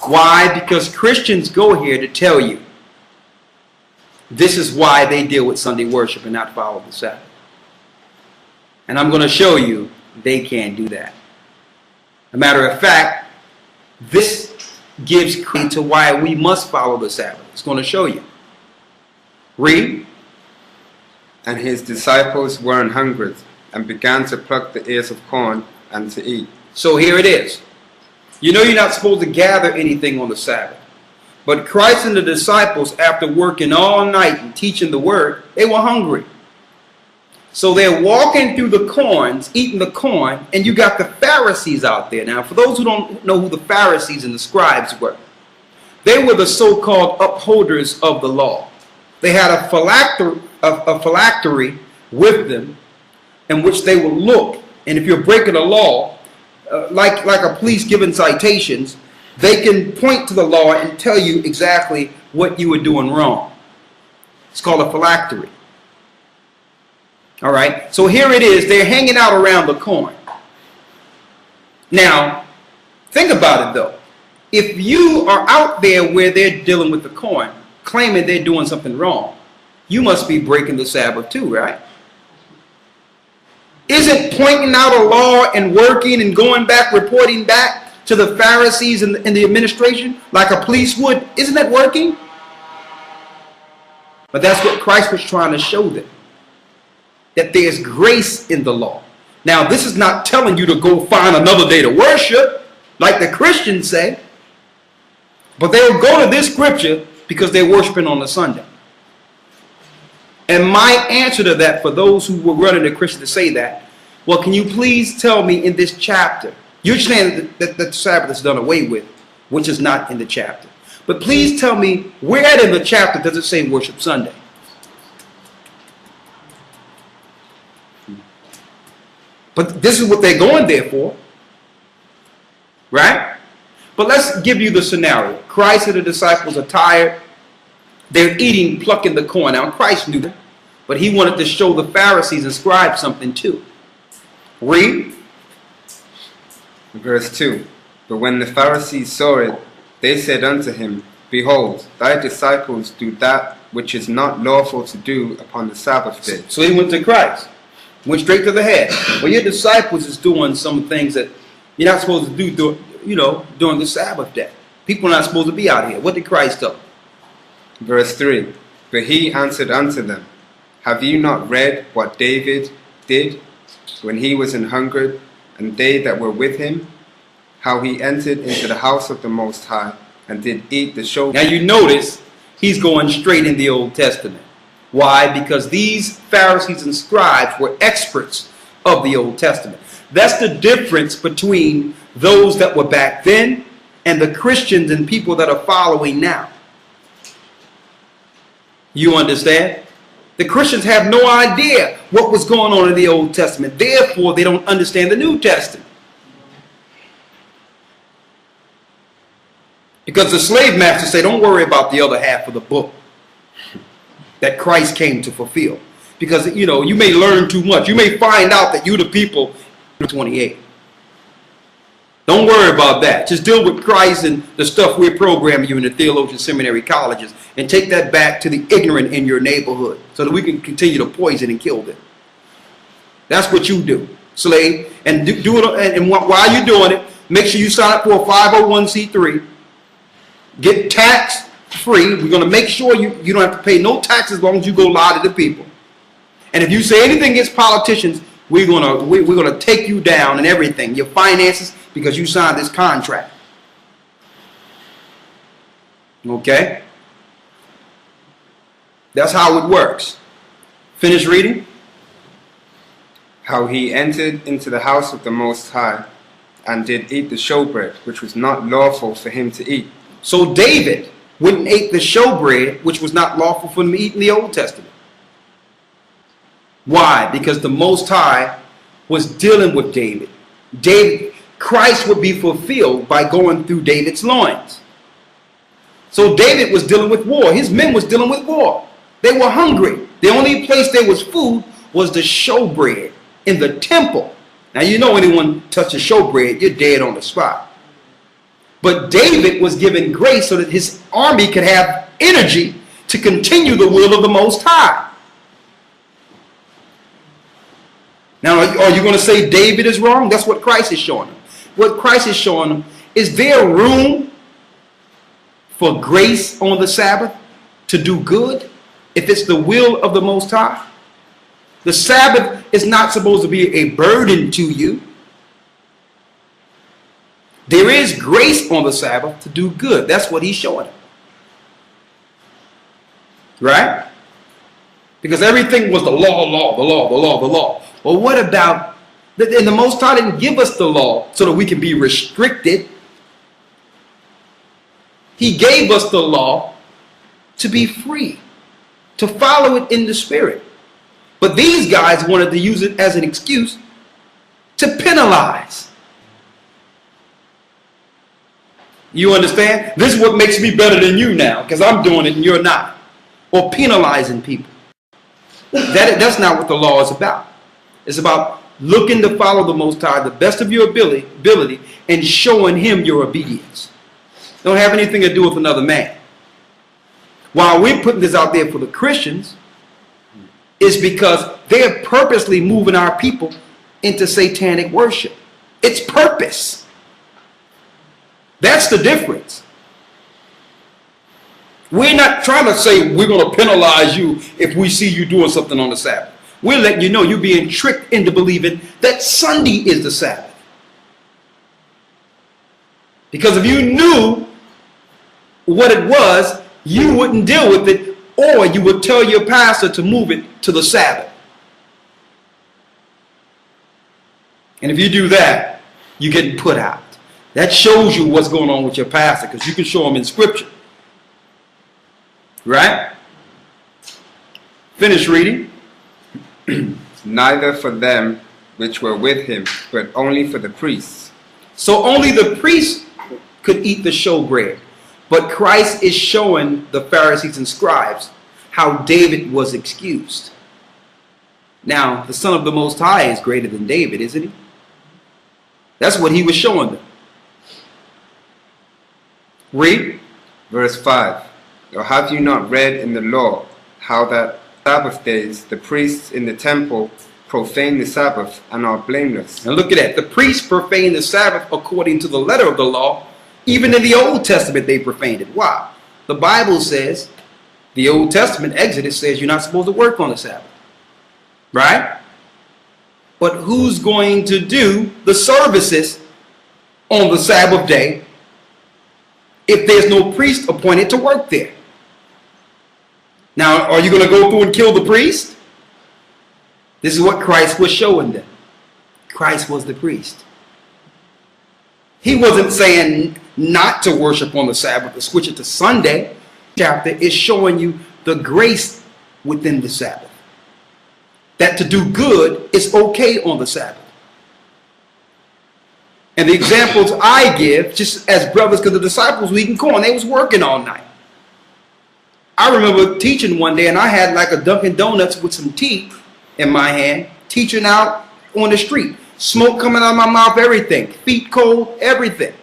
Why? Because Christians go here to tell you this is why they deal with Sunday worship and not follow the Sabbath. And I'm going to show you they can't do that. As a matter of fact, this gives credit to why we must follow the Sabbath. It's going to show you. Read. And his disciples were an hungry, and began to pluck the ears of corn and to eat. So here it is. You know you're not supposed to gather anything on the Sabbath. But Christ and the disciples, after working all night and teaching the word, they were hungry. So they're walking through the corns, eating the corn, and you got the Pharisees out there. Now, for those who don't know who the Pharisees and the scribes were, they were the so-called upholders of the law. They had a phylactery with them in which they would look, and if you're breaking a law, like a police giving citations, they can point to the law and tell you exactly what you were doing wrong. It's called a phylactery. All right, so here it is. They're hanging out around the corn. Now, think about it though. If you are out there where they're dealing with the corn, claiming they're doing something wrong, you must be breaking the Sabbath too, right? Isn't pointing out a law and working and going back, reporting back to the Pharisees and the administration like a police would, isn't that working? But that's what Christ was trying to show them. That there's grace in the law. Now, this is not telling you to go find another day to worship, like the Christians say. But they will go to this scripture because they're worshiping on the Sunday. And my answer to that, for those who were running the Christian to say that, well, can you please tell me in this chapter, you're saying that the Sabbath is done away with, which is not in the chapter. But please tell me, where in the chapter does it say worship Sunday? But this is what they're going there for. Right? But let's give you the scenario. Christ and the disciples are tired. They're eating, plucking the corn. Now, Christ knew that, but he wanted to show the Pharisees and scribes something too. Read. Verse 2. But when the Pharisees saw it, they said unto him, Behold, thy disciples do that which is not lawful to do upon the Sabbath day. So he went to Christ. Went straight to the head. Well, your disciples is doing some things that you're not supposed to do, during the Sabbath day. People are not supposed to be out here. What did Christ tell them? Verse 3. But he answered unto them, Have you not read what David did when he was an hungered, and they that were with him, how he entered into the house of the Most High, and did eat the show? Now you notice he's going straight in the Old Testament. Why? Because these Pharisees and scribes were experts of the Old Testament. That's the difference between those that were back then and the Christians and people that are following now. You understand? The Christians have no idea what was going on in the Old Testament. Therefore, they don't understand the New Testament. Because the slave masters say, don't worry about the other half of the book that Christ came to fulfill. Because, you may learn too much. You may find out that you the people, 28. Don't worry about that. Just deal with Christ and the stuff we're programming you in the theologian seminary colleges, and take that back to the ignorant in your neighborhood so that we can continue to poison and kill them. That's what you do, slave. And do it. And while you're doing it, make sure you sign up for a 501c3. Get tax free. We're going to make sure you don't have to pay no taxes as long as you go lie to the people. And if you say anything against politicians, we're gonna take you down and everything, your finances, because you signed this contract. Okay? That's how it works. Finish reading. How he entered into the house of the Most High, and did eat the showbread, which was not lawful for him to eat. So David went and ate the showbread, which was not lawful for him to eat in the Old Testament. Why? Because the Most High was dealing with David. Christ would be fulfilled by going through David's loins. So David was dealing with war. His men was dealing with war. They were hungry. The only place there was food was the showbread in the temple. Now you know anyone touches showbread, you're dead on the spot. But David was given grace so that his army could have energy to continue the will of the Most High. Now, are you going to say David is wrong? That's what Christ is showing them. What Christ is showing them, is there room for grace on the Sabbath to do good if it's the will of the Most High? The Sabbath is not supposed to be a burden to you. There is grace on the Sabbath to do good. That's what he's showing them. Right? Because everything was the law. Well, what about, and the Most High didn't give us the law so that we can be restricted. He gave us the law to be free, to follow it in the Spirit. But these guys wanted to use it as an excuse to penalize. You understand? This is what makes me better than you now, because I'm doing it and you're not. Or penalizing people. That's not what the law is about. It's about looking to follow the Most High the best of your ability and showing him your obedience. Don't have anything to do with another man. While we're putting this out there for the Christians, it's because they're purposely moving our people into satanic worship. It's purpose. That's the difference. We're not trying to say we're going to penalize you if we see you doing something on the Sabbath. We're letting you know you're being tricked into believing that Sunday is the Sabbath. Because if you knew what it was, you wouldn't deal with it, or you would tell your pastor to move it to the Sabbath. And if you do that, you're getting put out. That shows you what's going on with your pastor, because you can show them in Scripture. Right? Finish reading. Neither for them which were with him, but only for the priests. So only the priests could eat the showbread. But Christ is showing the Pharisees and scribes how David was excused. Now, the Son of the Most High is greater than David, isn't he? That's what he was showing them. Read. Verse 5. Or have you not read in the law how that Sabbath days the priests in the temple profane the Sabbath and are blameless? And look at that. The priests profane the Sabbath according to the letter of the law. Even in the Old Testament they profaned it. Why? The Bible says, the Old Testament, Exodus says you're not supposed to work on the Sabbath. Right? But who's going to do the services on the Sabbath day if there's no priest appointed to work there? Now, are you going to go through and kill the priest? This is what Christ was showing them. Christ was the priest. He wasn't saying not to worship on the Sabbath, to switch it to Sunday. Chapter is showing you the grace within the Sabbath. That to do good is okay on the Sabbath. And the examples I give, just as brothers, because the disciples were eating corn, they was working all night. I remember teaching one day, and I had like a Dunkin' Donuts with some tea in my hand, teaching out on the street. Smoke coming out of my mouth, everything. Feet cold, everything.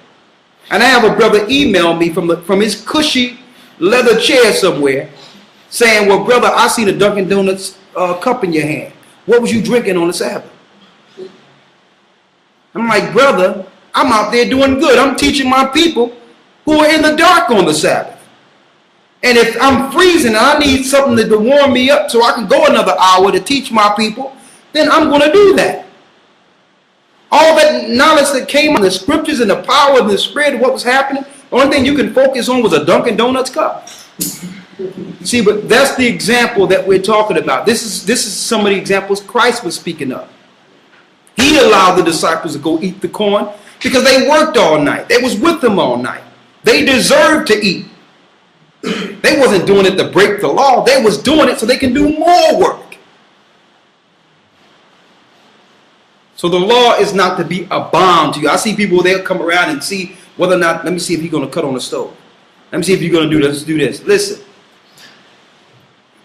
And I have a brother email me from his cushy leather chair somewhere saying, well, brother, I seen a Dunkin' Donuts cup in your hand. What was you drinking on the Sabbath? I'm like, brother, I'm out there doing good. I'm teaching my people who are in the dark on the Sabbath. And if I'm freezing and I need something to warm me up so I can go another hour to teach my people, then I'm going to do that. All that knowledge that came on the scriptures and the power of the Spirit of what was happening, the only thing you can focus on was a Dunkin' Donuts cup. See, but that's the example that we're talking about. This is some of the examples Christ was speaking of. He allowed the disciples to go eat the corn because they worked all night. They was with them all night. They deserved to eat. They wasn't doing it to break the law. They was doing it so they can do more work. So the law is not to be a bond to you. I see people, they'll come around and see whether or not, let me see if you're going to cut on the stove. Let me see if you're going to do this, do this. Listen,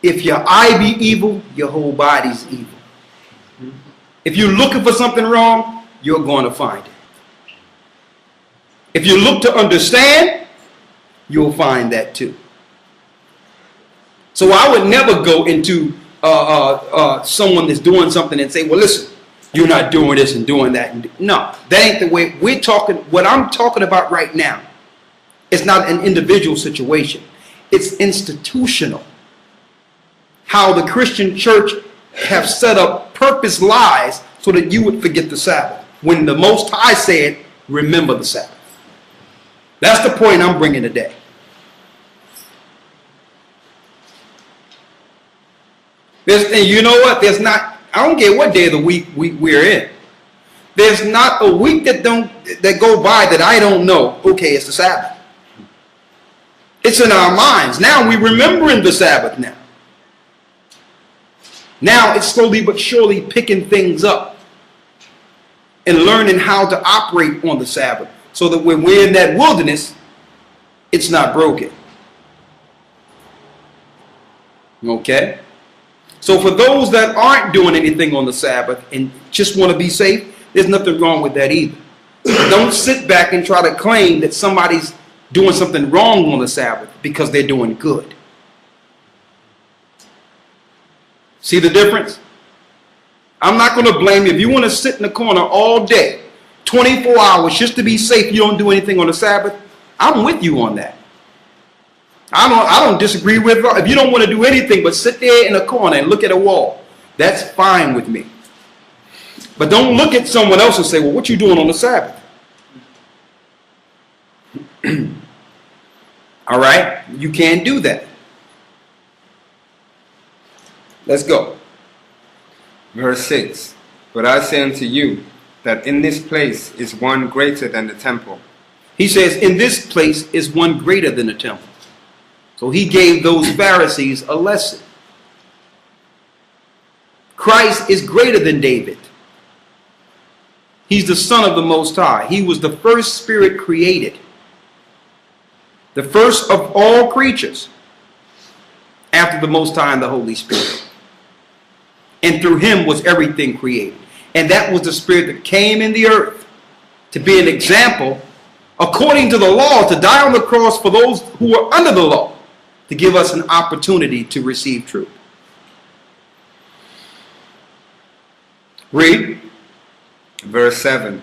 if your eye be evil, your whole body's evil. If you're looking for something wrong, you're going to find it. If you look to understand, you'll find that too. So I would never go into someone that's doing something and say, well, listen, you're not doing this and doing that. No, that ain't the way we're talking. What I'm talking about right now is not an individual situation. It's institutional. How the Christian church have set up purpose lies so that you would forget the Sabbath. When the Most High said, remember the Sabbath. That's the point I'm bringing today. And you know what? There's not, I don't care what day of the week we're in. There's not a week that go by that I don't know, okay, it's the Sabbath. It's in our minds. Now we're remembering the Sabbath now. Now it's slowly but surely picking things up and learning how to operate on the Sabbath so that when we're in that wilderness, it's not broken. Okay? So for those that aren't doing anything on the Sabbath and just want to be safe, there's nothing wrong with that either. Don't sit back and try to claim that somebody's doing something wrong on the Sabbath because they're doing good. See the difference? I'm not going to blame you. If you want to sit in the corner all day, 24 hours just to be safe, you don't do anything on the Sabbath, I'm with you on that. I don't disagree with it. If you don't want to do anything but sit there in a corner and look at a wall, that's fine with me. But don't look at someone else and say, well, what you doing on the Sabbath? All right? You can't do that. Let's go. Verse 6. But I say unto you, that in this place is one greater than the temple. He says, in this place is one greater than the temple. So he gave those Pharisees a lesson. Christ is greater than David. He's the Son of the Most High. He was the first spirit created. The first of all creatures after the Most High and the Holy Spirit. And through him was everything created. And that was the spirit that came in the earth to be an example according to the law, to die on the cross for those who are under the law, to give us an opportunity to receive truth. Read. Verse 7.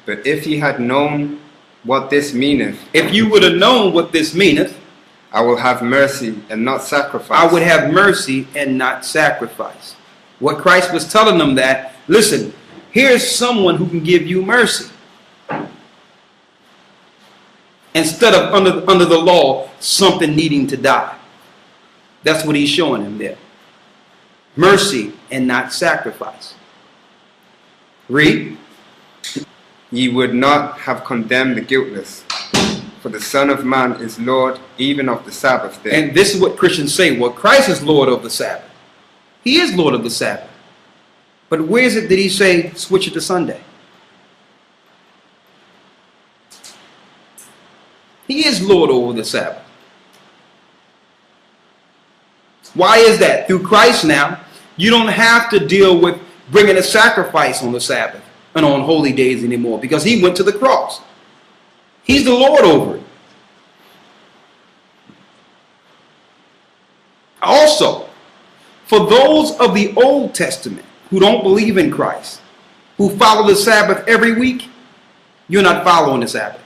But if ye had known what this meaneth, if you would have known what this meaneth, I will have mercy and not sacrifice. I would have mercy and not sacrifice. What Christ was telling them that, listen, here's someone who can give you mercy. Instead of under the law, something needing to die. That's what he's showing him there. Mercy and not sacrifice. Read. Ye would not have condemned the guiltless, for the Son of Man is Lord even of the Sabbath day. And this is what Christians say. Well, Christ is Lord of the Sabbath. He is Lord of the Sabbath. But where is it that he say, switch it to Sunday? He is Lord over the Sabbath. Why is that? Through Christ now, you don't have to deal with bringing a sacrifice on the Sabbath and on holy days anymore, because he went to the cross. He's the Lord over it. Also, for those of the Old Testament who don't believe in Christ, who follow the Sabbath every week, you're not following the Sabbath.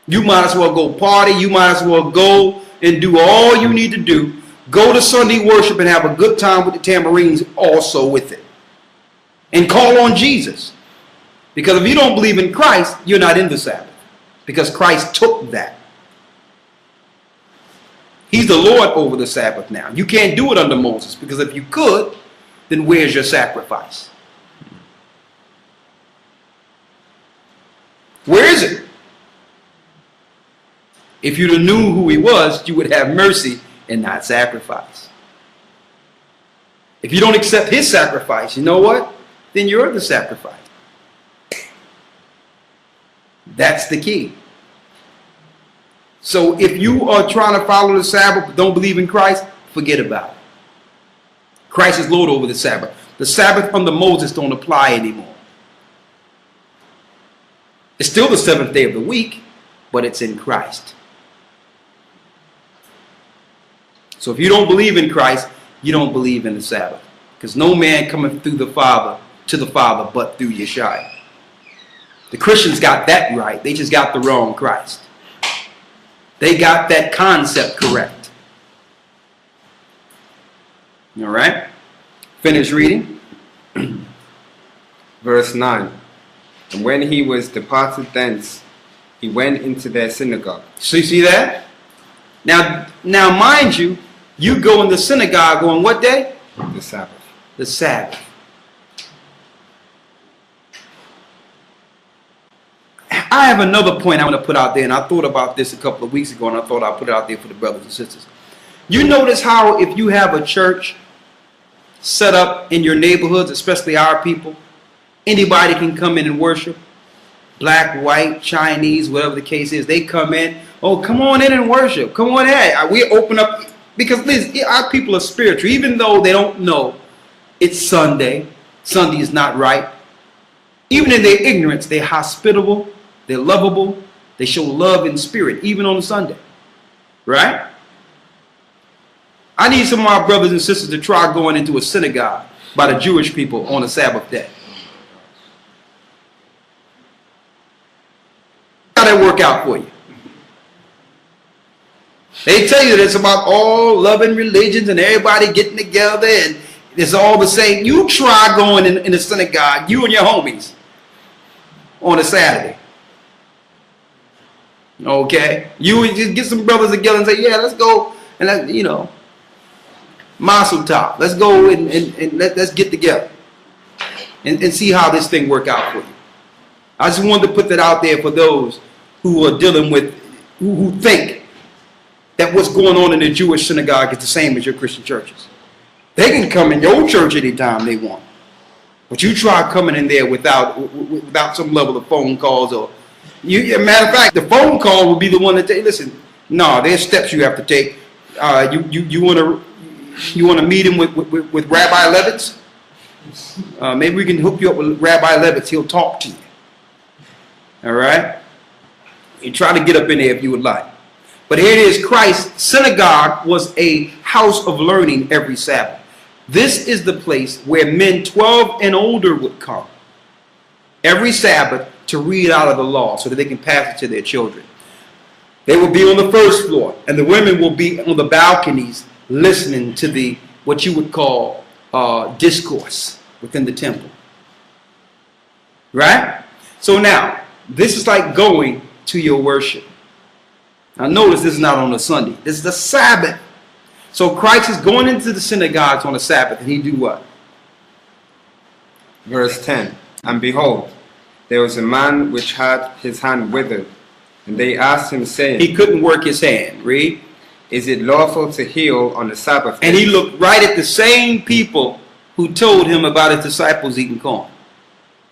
You might as well go party. You might as well go and do all you need to do. Go to Sunday worship and have a good time with the tambourines also with it. And call on Jesus. Because if you don't believe in Christ, you're not in the Sabbath. Because Christ took that. He's the Lord over the Sabbath now. You can't do it under Moses, because if you could, then where's your sacrifice? Where is it? If you'd have knew who he was, you would have mercy and not sacrifice. If you don't accept his sacrifice, you know what? Then you're the sacrifice. That's the key. So if you are trying to follow the Sabbath but don't believe in Christ, forget about it. Christ is Lord over the Sabbath. The Sabbath under Moses don't apply anymore. It's still the seventh day of the week, but it's in Christ. So if you don't believe in Christ, you don't believe in the Sabbath. Because no man cometh through the Father to the Father but through Yeshua. The Christians got that right. They just got the wrong Christ. They got that concept correct. All right? Finish reading. Verse 9. And when he was departed thence, he went into their synagogue. So you see that? Now mind you, you go in the synagogue on what day? The Sabbath. The Sabbath. I have another point I want to put out there, and I thought about this a couple of weeks ago, and I thought I'd put it out there for the brothers and sisters. You notice how if you have a church set up in your neighborhoods, especially our people, anybody can come in and worship. Black, white, Chinese, whatever the case is, they come in. Oh, come on in and worship. Come on in. We open up, because listen, our people are spiritual. Even though they don't know it's Sunday, Sunday is not right. Even in their ignorance, they're hospitable, they're lovable, they show love in spirit, even on a Sunday. Right? I need some of my brothers and sisters to try going into a synagogue by the Jewish people on a Sabbath day. How that work out for you? They tell you that it's about all loving religions and everybody getting together and it's all the same. You try going in the synagogue, you and your homies, on a Saturday. Okay? You would just get some brothers together and say, yeah, let's go and let, you know, Mazel Tov. Let's go and let's get together and see how this thing work out for you. I just wanted to put that out there for those who are dealing with, who think that what's going on in the Jewish synagogue is the same as your Christian churches. They can come in your church anytime they want. But you try coming in there without some level of phone calls or, matter of fact, the phone call will be the one that they listen. No, there's steps you have to take. You want to meet him with Rabbi Levitz? Maybe we can hook you up with Rabbi Levitz. He'll talk to you. All right? You try to get up in there if you would like. But here it is, Christ's synagogue was a house of learning every Sabbath. This is the place where men 12 and older would come every Sabbath to read out of the law so that they can pass it to their children. They will be on the first floor, and the women will be on the balconies listening to the what you would call discourse within the temple. Right? So now, this is like going to your worship. Now notice this is not on a Sunday. This is the Sabbath. So Christ is going into the synagogues on the Sabbath, and he do what? Verse 10. And behold, there was a man which had his hand withered, and they asked him, saying, he couldn't work his hand. Read. Is it lawful to heal on the Sabbath day? And he looked right at the same people who told him about his disciples eating corn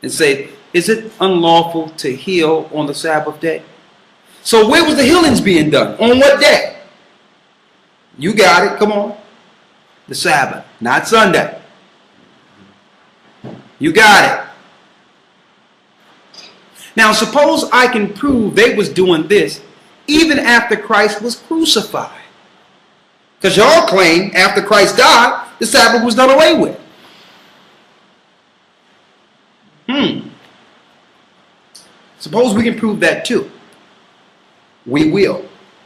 and said, is it unlawful to heal on the Sabbath day? So where was the healings being done? On what day? You got it. Come on. The Sabbath, not Sunday. You got it. Now suppose I can prove they was doing this even after Christ was crucified. Because y'all claim after Christ died, the Sabbath was done away with. Suppose we can prove that too. We will.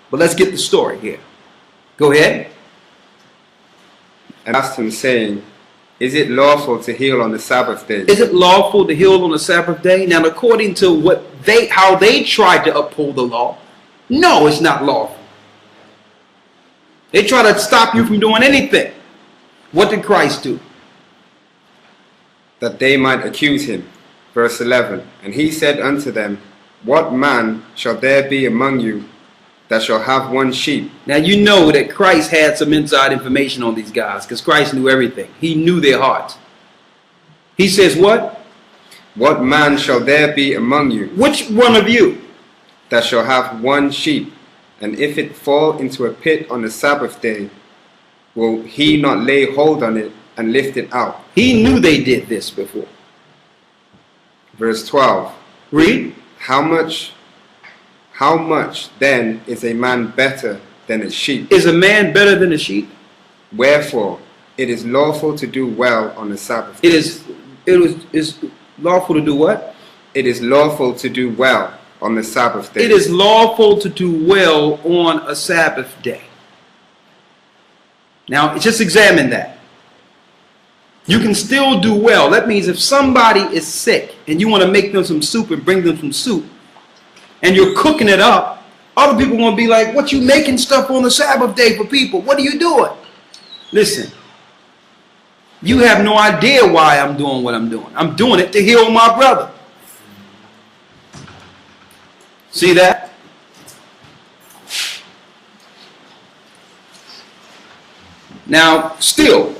But let's get the story here. Go ahead. And asked him, saying, is it lawful to heal on the Sabbath day? Is it lawful to heal on the Sabbath day? Now, according to how they tried to uphold the law, no, it's not lawful. They try to stop you from doing anything. What did Christ do? That they might accuse him. Verse 11. And he said unto them, what man shall there be among you that shall have one sheep? Now you know that Christ had some inside information on these guys because Christ knew everything. He knew their hearts. He says what? What man shall there be among you? Which one of you? That shall have one sheep, and if it fall into a pit on the Sabbath day, will he not lay hold on it and lift it out? He knew they did this before. Verse 12. Read. How much then is a man better than a sheep? Is a man better than a sheep? Wherefore it is lawful to do well on the Sabbath day. It is lawful to do what? It is lawful to do well on the Sabbath day. It is lawful to do well on a Sabbath day. Now just examine that. You can still do well. That means if somebody is sick and you want to make them some soup and bring them some soup, and you're cooking it up, other people are going to be like, what you making stuff on the Sabbath day for people? What are you doing? Listen, you have no idea why I'm doing what I'm doing. I'm doing it to heal my brother. See that? Now, still,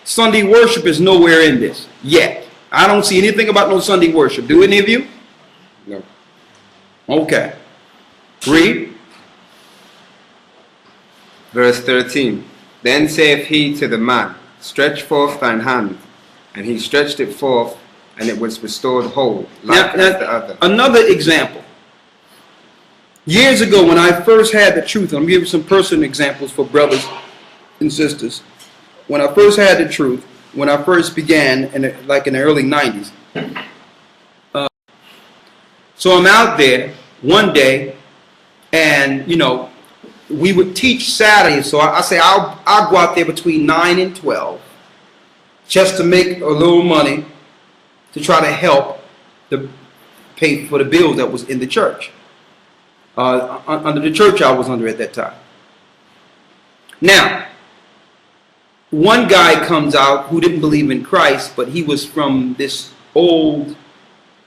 Sunday worship is nowhere in this yet. I don't see anything about no Sunday worship. Do any of you? No. Okay. Read. Verse 13. Then saith he to the man, stretch forth thine hand. And he stretched it forth, and it was restored whole, like as the other. Another example. Years ago, when I first had the truth, I'm giving some personal examples for brothers and sisters. When I first had the truth, when I first began, like in the early 90s. So I'm out there one day, and we would teach Saturday. So I say I'll go out there between 9 and 12, just to make a little money to try to help pay for the bills that was in the church. under the church I was under at that time. Now, one guy comes out who didn't believe in Christ, but he was from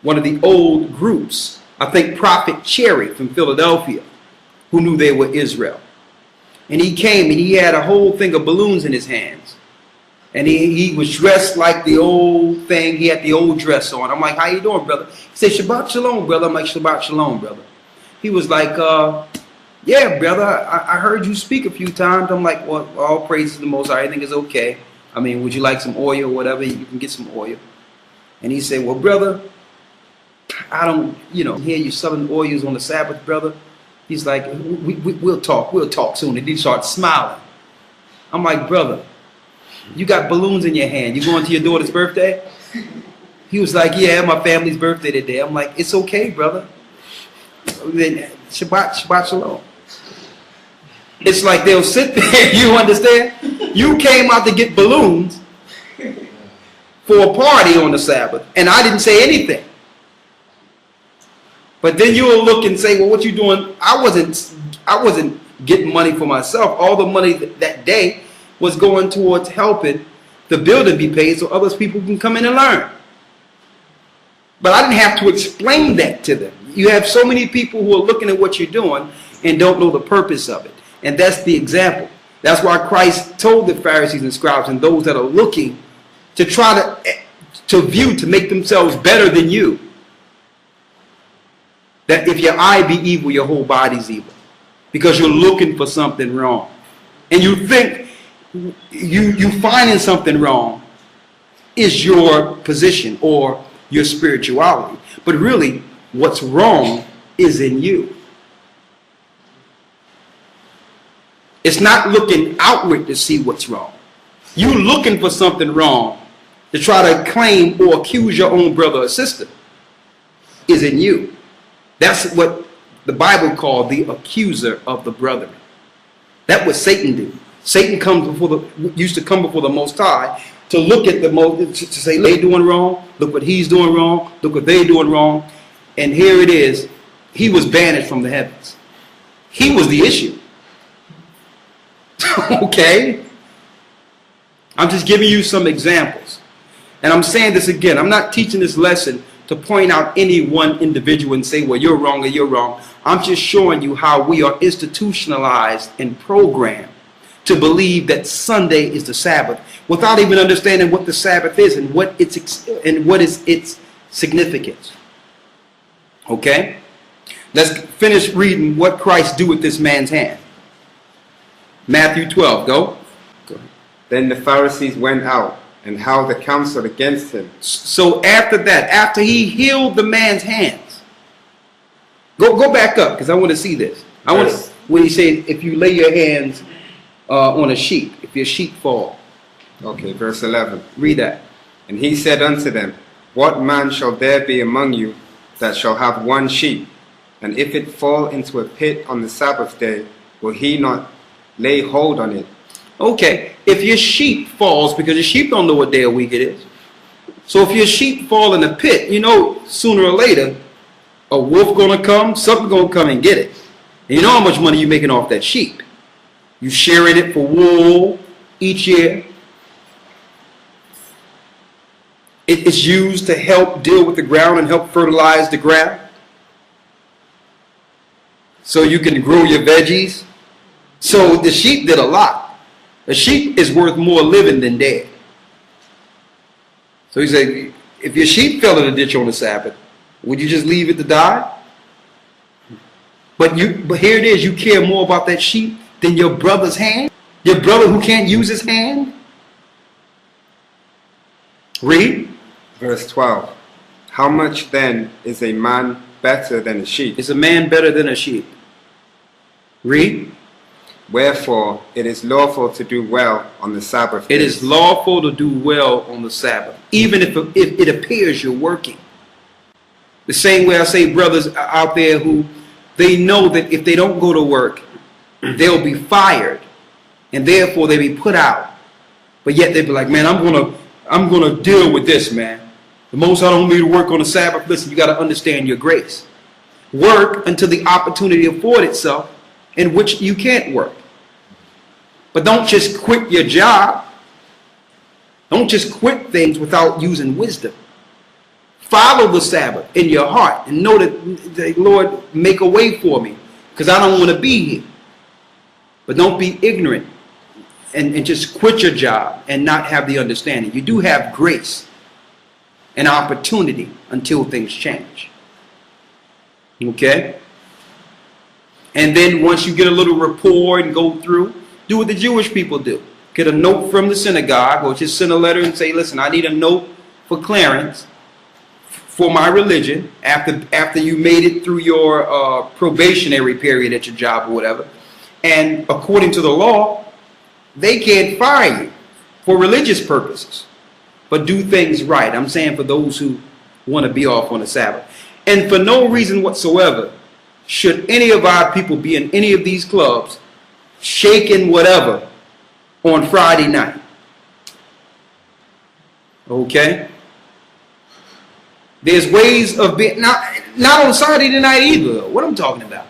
one of the old groups. I think Prophet Cherry from Philadelphia, who knew they were Israel. And he came and he had a whole thing of balloons in his hands. And he was dressed like the old thing. He had the old dress on. I'm like, how you doing, brother? He said, Shabbat Shalom, brother. I'm like, Shabbat Shalom, brother. He was like, yeah, brother, I heard you speak a few times. I'm like, well, all praise to the Most High. Everything is okay. I mean, would you like some oil or whatever? You can get some oil. And he said, well, brother, I don't, hear you selling oils on the Sabbath, brother. He's like, we'll talk. We'll talk soon. And he starts smiling. I'm like, brother, you got balloons in your hand. You going to your daughter's birthday? He was like, yeah, my family's birthday today. I'm like, it's okay, brother. Shabbat Shalom. It's like they'll sit there, you understand? You came out to get balloons for a party on the Sabbath, and I didn't say anything. But then you will look and say, well, what you doing? I wasn't getting money for myself. All the money that day was going towards helping the building be paid so other people can come in and learn. But I didn't have to explain that to them. You have so many people who are looking at what you're doing and don't know the purpose of it. And that's the example. That's why Christ told the Pharisees and scribes and those that are looking to try to make themselves better than you, that if your eye be evil, your whole body's evil. Because you're looking for something wrong. And you think you finding something wrong is your position or your spirituality. But really, what's wrong is in you. It's not looking outward to see what's wrong. You looking for something wrong to try to claim or accuse your own brother or sister is in you. That's what the Bible called the accuser of the brethren. That's what Satan did. Satan used to come before the Most High to look at to say, they doing wrong, look what he's doing wrong, look what they doing wrong. And here it is, he was banished from the heavens. He was the issue. Okay? I'm just giving you some examples. And I'm saying this again, I'm not teaching this lesson to point out any one individual and say, well, you're wrong or you're wrong. I'm just showing you how we are institutionalized and programmed to believe that Sunday is the Sabbath without even understanding what the Sabbath is and what is its significance. Okay? Let's finish reading what Christ do with this man's hand. Matthew 12, go. Then the Pharisees went out and held the counsel against him. So after that, after he healed the man's hands, go back up because I want to see this. I want to, when he said, if you lay your hands on a sheep, if your sheep fall. Okay, verse 11. Read that. And he said unto them, what man shall there be among you that shall have one sheep, and if it fall into a pit on the Sabbath day, will he not lay hold on it? Okay, if your sheep falls, because your sheep don't know what day of week it is. So if your sheep fall in a pit, sooner or later, a wolf gonna come, something gonna come and get it. And you know how much money you're making off that sheep. You sharing it for wool each year. It's used to help deal with the ground and help fertilize the ground. So you can grow your veggies. So the sheep did a lot. A sheep is worth more living than dead. So he said, if your sheep fell in a ditch on the Sabbath, would you just leave it to die? But here it is, you care more about that sheep than your brother's hand? Your brother who can't use his hand? Read. Verse 12. How much then is a man better than a sheep? Is a man better than a sheep? Read. Wherefore it is lawful to do well on the Sabbath day. It is lawful to do well on the Sabbath, even if it appears you're working. The same way I say brothers out there who they know that if they don't go to work, they'll be fired, and therefore they be put out. But yet they be like, man, I'm gonna deal with this, man. The Most High don't want me to work on the Sabbath. Listen, you got to understand your grace. Work until the opportunity affords itself in which you can't work. But don't just quit your job. Don't just quit things without using wisdom. Follow the Sabbath in your heart and know that Lord, make a way for me because I don't want to be here. But don't be ignorant and just quit your job and not have the understanding. You do have grace and opportunity until things change. Okay? And then once you get a little rapport and go through, do what the Jewish people do. Get a note from the synagogue or just send a letter and say, listen, I need a note for clearance for my religion after you made it through your probationary period at your job or whatever. And according to the law, they can't fire you for religious purposes. But do things right. I'm saying for those who want to be off on the Sabbath. And for no reason whatsoever should any of our people be in any of these clubs shaking whatever on Friday night. Okay? There's ways of being, not on Saturday night either. What I'm talking about.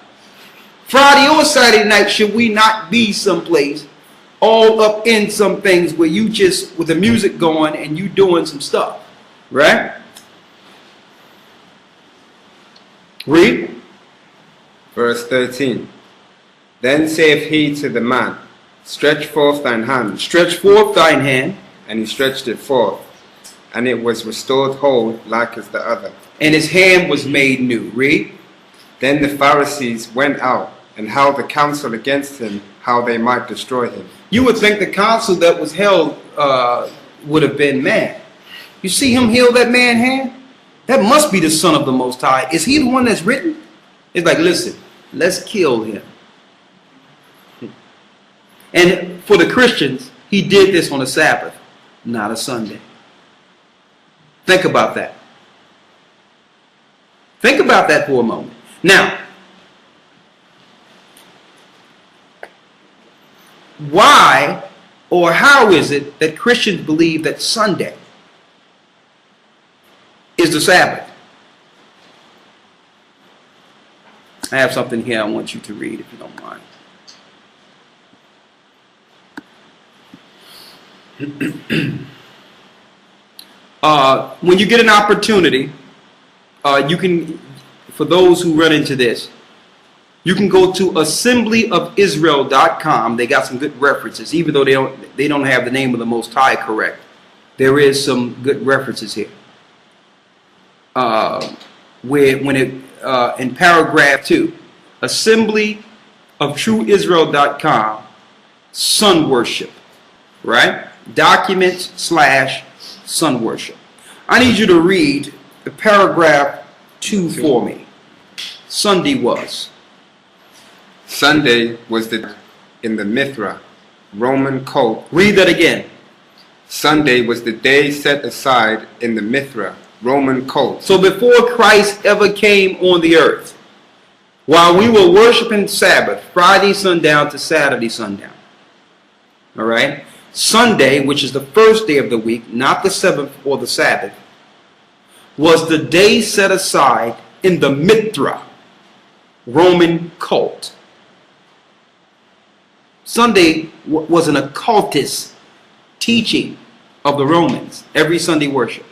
Friday or Saturday night, should we not be someplace all up in some things where you just, with the music going and you doing some stuff. Right? Read. Verse 13. Then saith he to the man, stretch forth thine hand. Stretch forth thine hand. And he stretched it forth, and it was restored whole like as the other. And his hand was made new. Read. Then the Pharisees went out and held a council against him, how they might destroy him. You would think the council that was held would have been mad. You see him heal that man's hand? That must be the Son of the Most High. Is he the one that's written? It's like, listen, let's kill him. And for the Christians, he did this on a Sabbath, not a Sunday. Think about that. Think about that for a moment. Now, why or how is it that Christians believe that Sunday is the Sabbath? I have something here I want you to read if you don't mind. When you get an opportunity, you can, for those who run into this, you can go to assemblyofisrael.com. They got some good references, even though they don't have the name of the Most High correct. There is some good references here. In paragraph 2, assemblyofTrueIsrael.com, sun worship, right? Documents/sun worship. I need you to read the paragraph 2 for me. Sunday was. Sunday was in the Mithra, Roman cult. Read that again. Sunday was the day set aside in the Mithra, Roman cult. So before Christ ever came on the earth, while we were worshiping Sabbath, Friday sundown to Saturday sundown, all right, Sunday, which is the first day of the week, not the seventh or the Sabbath, was the day set aside in the Mithra, Roman cult. Sunday was an occultist teaching of the Romans, every Sunday worship.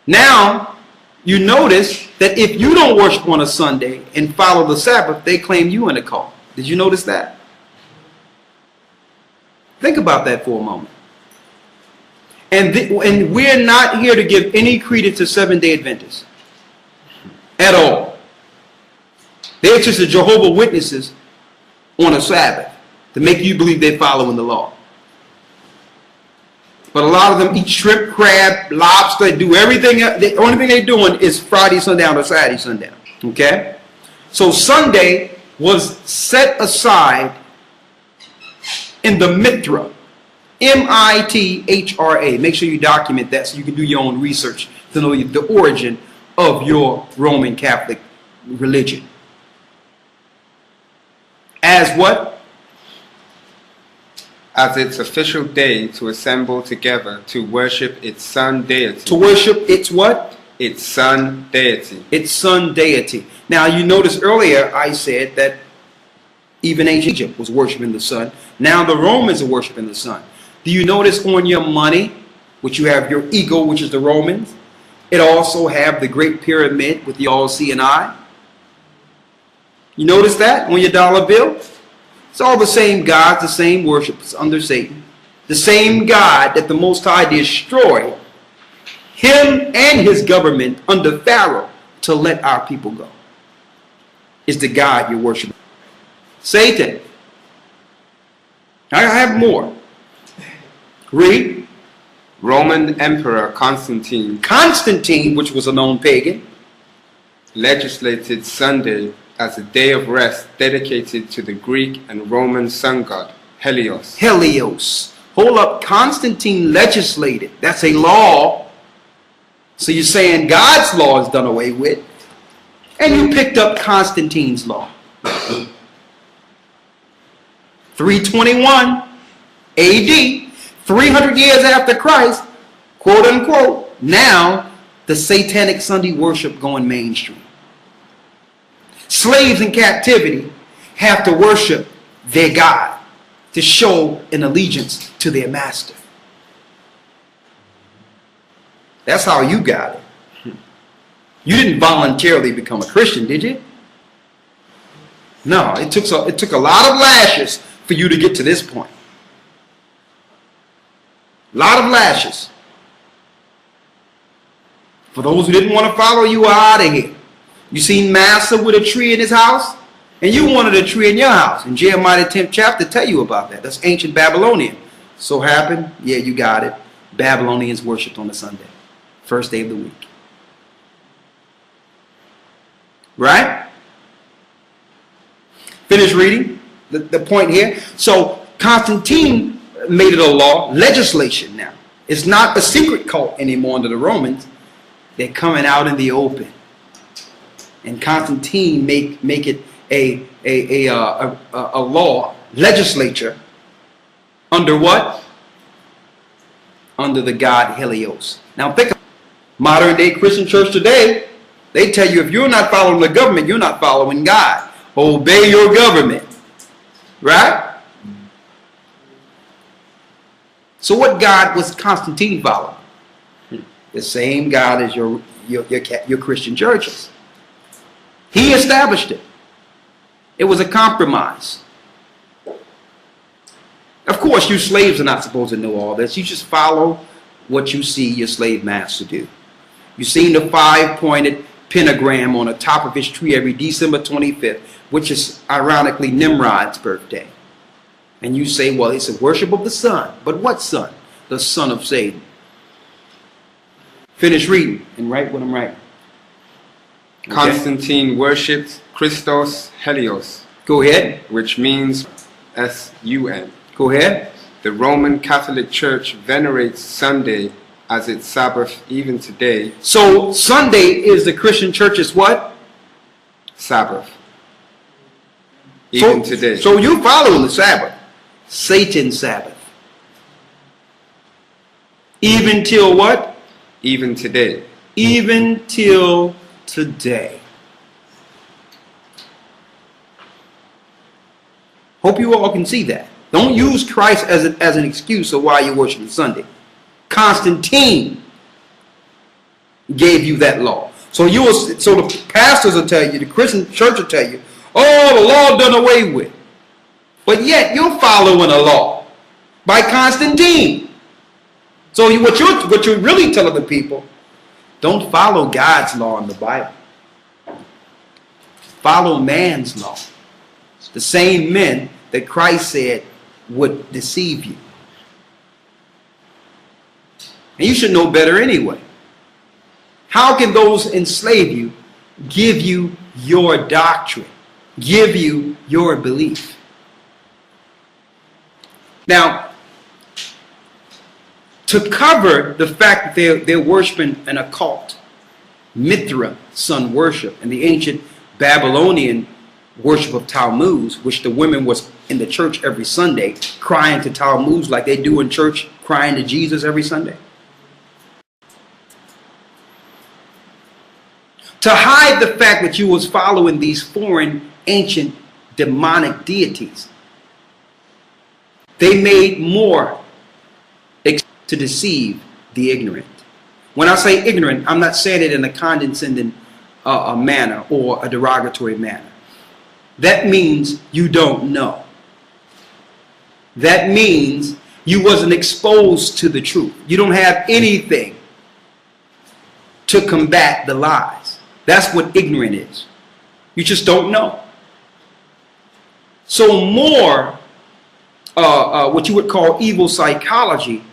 Now, you notice that if you don't worship on a Sunday and follow the Sabbath, they claim you in a cult. Did you notice that? Think about that for a moment. And we're not here to give any credence to Seventh-day Adventists at all. They're just the Jehovah's Witnesses on a Sabbath to make you believe they're following the law. But a lot of them eat shrimp, crab, lobster, do everything. The only thing they're doing is Friday sundown or Saturday sundown. Okay? So Sunday was set aside in the Mithra. M-I-T-H-R-A. Make sure you document that so you can do your own research to know the origin of your Roman Catholic religion. As what? As its official day to assemble together to worship its sun deity. To worship its what? its sun deity. Its sun deity. Now you notice earlier I said that even ancient Egypt was worshiping the sun. Now the Romans are worshiping the sun. Do you notice on your money, which you have your eagle, which is the Romans, it also have the Great Pyramid with the all-seeing eye? You notice that on your dollar bill? It's all the same gods, the same worships under Satan. The same God that the Most High destroyed, him and his government under Pharaoh, to let our people go, is the God you're worshiping. Satan. I have more. Read. Roman Emperor Constantine Constantine, which was a known pagan, legislated Sunday as a day of rest dedicated to the Greek and Roman sun god Helios. Helios. Hold up. Constantine legislated. That's a law. So you're saying God's law is done away with, and you picked up Constantine's law. 321 AD, 300 years after Christ, quote unquote, now the satanic Sunday worship going mainstream. Slaves in captivity have to worship their God to show an allegiance to their master. That's how you got it. You didn't voluntarily become a Christian, did you? No, it took a lot of lashes for you to get to this point. A lot of lashes. For those who didn't want to follow, you are out of here. You seen Massa with a tree in his house, and you wanted a tree in your house. In Jeremiah 10th chapter tell you about that. That's ancient Babylonian. So happened, yeah, you got it. Babylonians worshipped on a Sunday, first day of the week. Right? Finish reading the point here. So Constantine made it a law, legislation now. It's not a secret cult anymore under the Romans. They're coming out in the open. And Constantine make it a law, legislature, under what? Under the god Helios. Now think of modern day Christian church today. They tell you if you're not following the government, you're not following God. Obey your government. Right? So what God was Constantine following? The same God as your Christian churches. He established it. It was a compromise. Of course, you slaves are not supposed to know all this. You just follow what you see your slave master do. You seen the 5-pointed pentagram on the top of his tree every December 25th, which is ironically Nimrod's birthday. And you say, well, it's a worship of the sun. But what sun? The son of Satan. Finish reading and write what I'm writing. Okay. Constantine worshipped Christos Helios. Go ahead. Which means S-U-N. Go ahead. The Roman Catholic Church venerates Sunday as its Sabbath even today. So Sunday is the Christian church's what? Sabbath. Even today. So you following the Sabbath. Satan's Sabbath. Even till what? Even today. Even till today. Hope you all can see that. Don't use Christ as an excuse of why you're worshiping Sunday. Constantine gave you that law. So the pastors will tell you, the Christian church will tell you, oh, the law done away with. But yet you're following a law by Constantine. So what you're really telling the people, don't follow God's law in the Bible. Follow man's law. The same men that Christ said would deceive you. And you should know better anyway. How can those enslave you give you your doctrine, give you your belief? Now, to cover the fact that they're worshiping an occult, Mithra, sun worship, and the ancient Babylonian worship of Tammuz, which the women was in the church every Sunday crying to Tammuz like they do in church, crying to Jesus every Sunday. to hide the fact that you was following these foreign ancient demonic deities. They made more to deceive the ignorant. When I say ignorant, I'm not saying it in a condescending manner or a derogatory manner. That means you don't know. That means you wasn't exposed to the truth. You don't have anything to combat the lies. That's what ignorant is. You just don't know. So more what you would call evil psychology,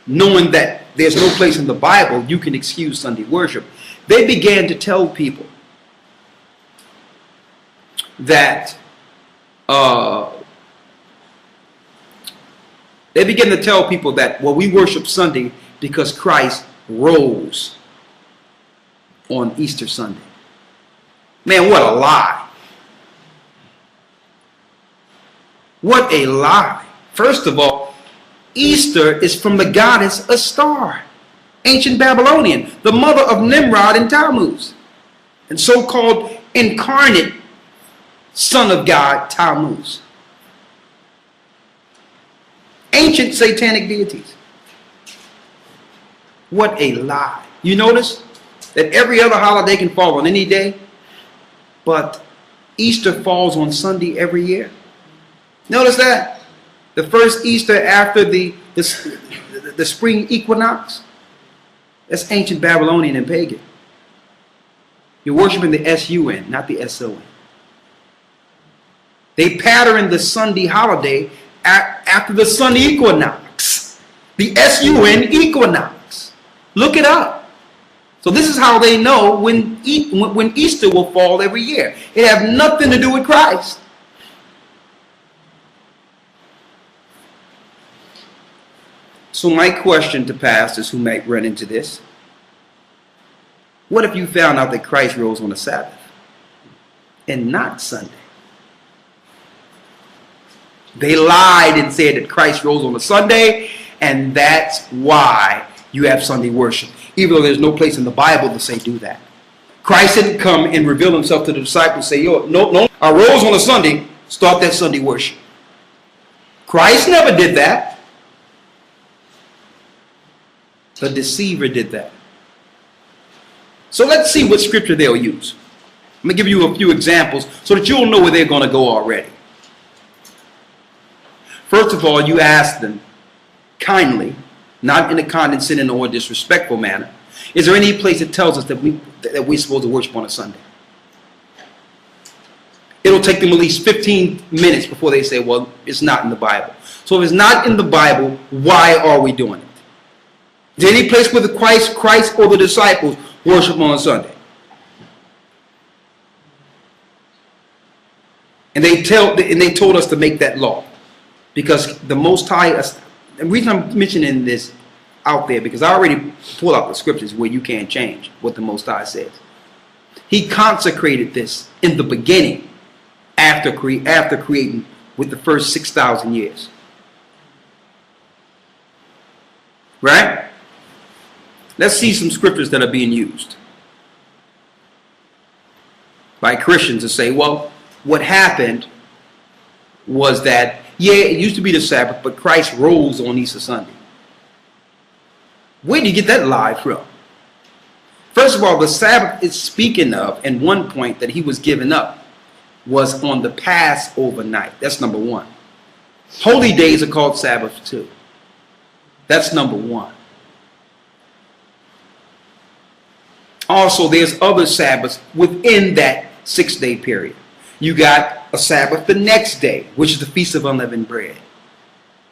knowing that there's no place in the Bible you can excuse Sunday worship, they began to tell people that well, we worship Sunday because Christ rose on Easter Sunday. Man, what a lie. What a lie. First of all, Easter is from the goddess Ashtar, ancient Babylonian, the mother of Nimrod and Tammuz, and so-called incarnate son of God, Tammuz. Ancient satanic deities. What a lie. You notice that every other holiday can fall on any day, but Easter falls on Sunday every year. Notice that. The first Easter after the spring equinox, that's ancient Babylonian and pagan. You're worshiping the S-U-N, not the S-O-N. They pattern the Sunday holiday after the sun equinox. The S-U-N equinox. Look it up. So this is how they know when Easter will fall every year. It has nothing to do with Christ. So my question to pastors who might run into this: what if you found out that Christ rose on a Sabbath and not Sunday? They lied and said that Christ rose on a Sunday, and that's why you have Sunday worship, even though there's no place in the Bible to say do that. Christ didn't come and reveal himself to the disciples, say, yo, no, I rose on a Sunday, start that Sunday worship. Christ never did that. The deceiver did that. So let's see what scripture they'll use. I'm going to give you a few examples so that you'll know where they're going to go already. First of all, you ask them kindly, not in a condescending or disrespectful manner, is there any place that tells us that we're supposed to worship on a Sunday? It'll take them at least 15 minutes before they say, well, it's not in the Bible. So if it's not in the Bible, why are we doing it? Is there any place where the Christ or the disciples worship on Sunday? And they told us to make that law, because the Most High. The reason I'm mentioning this out there, because I already pulled out the scriptures where you can't change what the Most High says. He consecrated this in the beginning, after creating with the first 6,000 years. Right? Let's see some scriptures that are being used by Christians to say, well, what happened was that, yeah, it used to be the Sabbath, but Christ rose on Easter Sunday. Where do you get that lie from? First of all, the Sabbath is speaking of, and one point that he was given up, was on the Passover night. That's number one. Holy days are called Sabbath too. That's number one. Also, there's other Sabbaths within that 6-day period. You got a Sabbath the next day, which is the Feast of Unleavened Bread,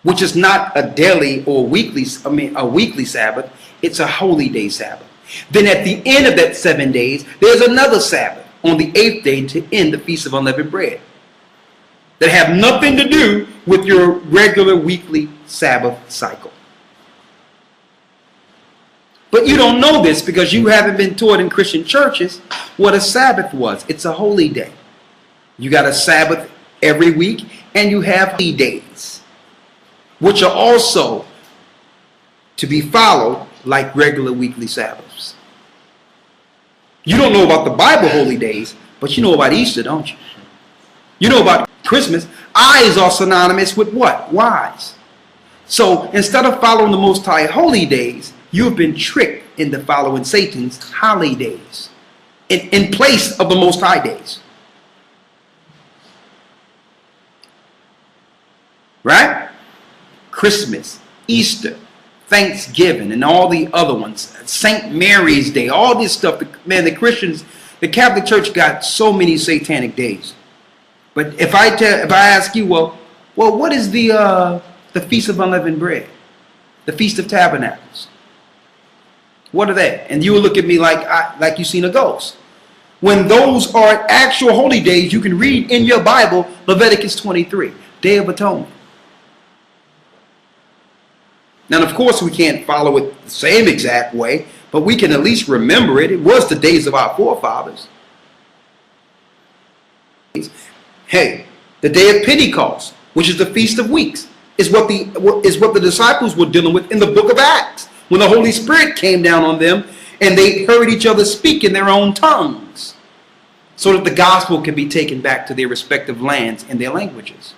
which is not a daily or weekly Sabbath. It's a holy day Sabbath. Then at the end of that 7 days, there's another Sabbath on the 8th day to end the Feast of Unleavened Bread that have nothing to do with your regular weekly Sabbath cycle. But you don't know this because you haven't been taught in Christian churches what a Sabbath was. It's a holy day. You got a Sabbath every week, and you have holy days, which are also to be followed like regular weekly Sabbaths. You don't know about the Bible holy days, but you know about Easter, don't you? You know about Christmas. Eyes are synonymous with what? Wise. So instead of following the Most High holy days, you've been tricked into following Satan's holidays in place of the Most High days. Right? Christmas, Easter, Thanksgiving, and all the other ones. St. Mary's Day, all this stuff. Man, the Christians, the Catholic Church got so many satanic days. But if I ask you, well, what is the Feast of Unleavened Bread, the Feast of Tabernacles? What are they? And you will look at me like you seen a ghost. When those are actual holy days, you can read in your Bible Leviticus 23, Day of Atonement. Now, of course, we can't follow it the same exact way, but we can at least remember it. It was the days of our forefathers. Hey, the day of Pentecost, which is the Feast of Weeks, is what the disciples were dealing with in the book of Acts, when the Holy Spirit came down on them and they heard each other speak in their own tongues, so that the gospel could be taken back to their respective lands and their languages.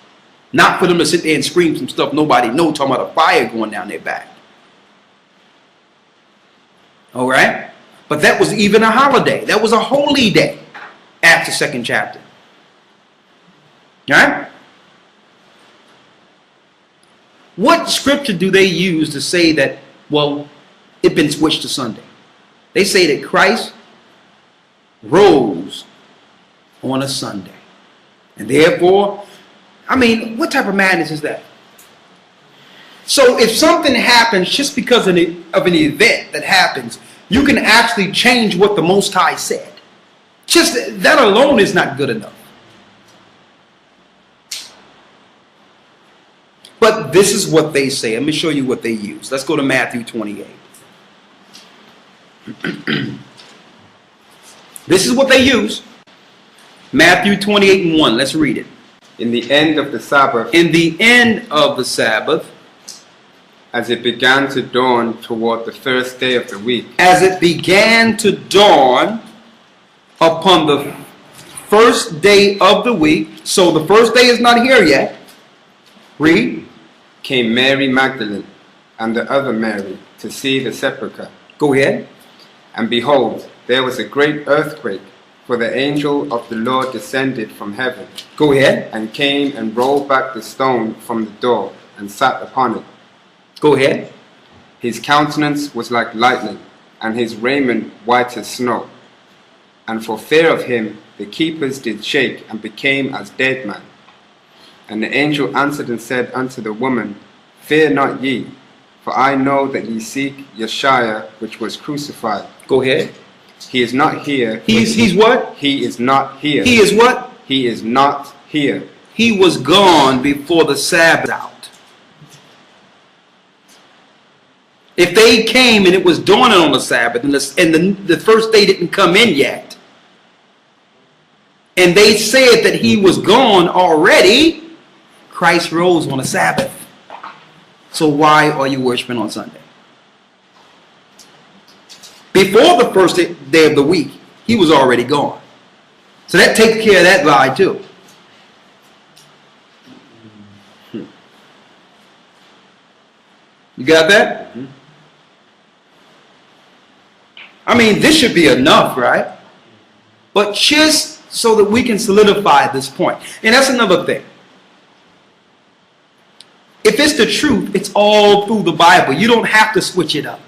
Not for them to sit there and scream some stuff nobody knows, talking about a fire going down their back. All right? But that was even a holiday. That was a holy day after second chapter. All right? What scripture do they use to say that, well, it's been switched to Sunday? They say that Christ rose on a Sunday. And therefore, I mean, what type of madness is that? So if something happens just because of an event that happens, you can actually change what the Most High said. Just that alone is not good enough. But this is what they say. Let me show you what they use. Let's go to Matthew 28. This is what they use. Matthew 28 and 1. Let's read it. In the end of the Sabbath, In the end of the Sabbath, as it began to dawn toward the first day of the week, as it began to dawn upon the first day of the week. So the first day is not here yet. Read. came Mary Magdalene and the other Mary to see the sepulchre. Go ahead. And behold, there was a great earthquake, for the angel of the Lord descended from heaven, Go ahead. and came and rolled back the stone from the door, and sat upon it. Go ahead. His countenance was like lightning, and his raiment white as snow. And for fear of him the keepers did shake, and became as dead men. And the angel answered and said unto the woman, Fear not ye, for I know that ye seek Yeshua, which was crucified. Go ahead. He is not here. He's what? He is not here. He is what? He is not here. He was gone before the Sabbath out. If they came and it was dawning on the Sabbath and the first day didn't come in yet, and they said that he was gone already, Christ rose on the Sabbath. So why are you worshiping on Sunday? Before the first day of the week, he was already gone. So that takes care of that lie too. You got that? Mm-hmm. I mean, this should be enough, right? But just so that we can solidify this point. And that's another thing. If it's the truth, it's all through the Bible. You don't have to switch it up.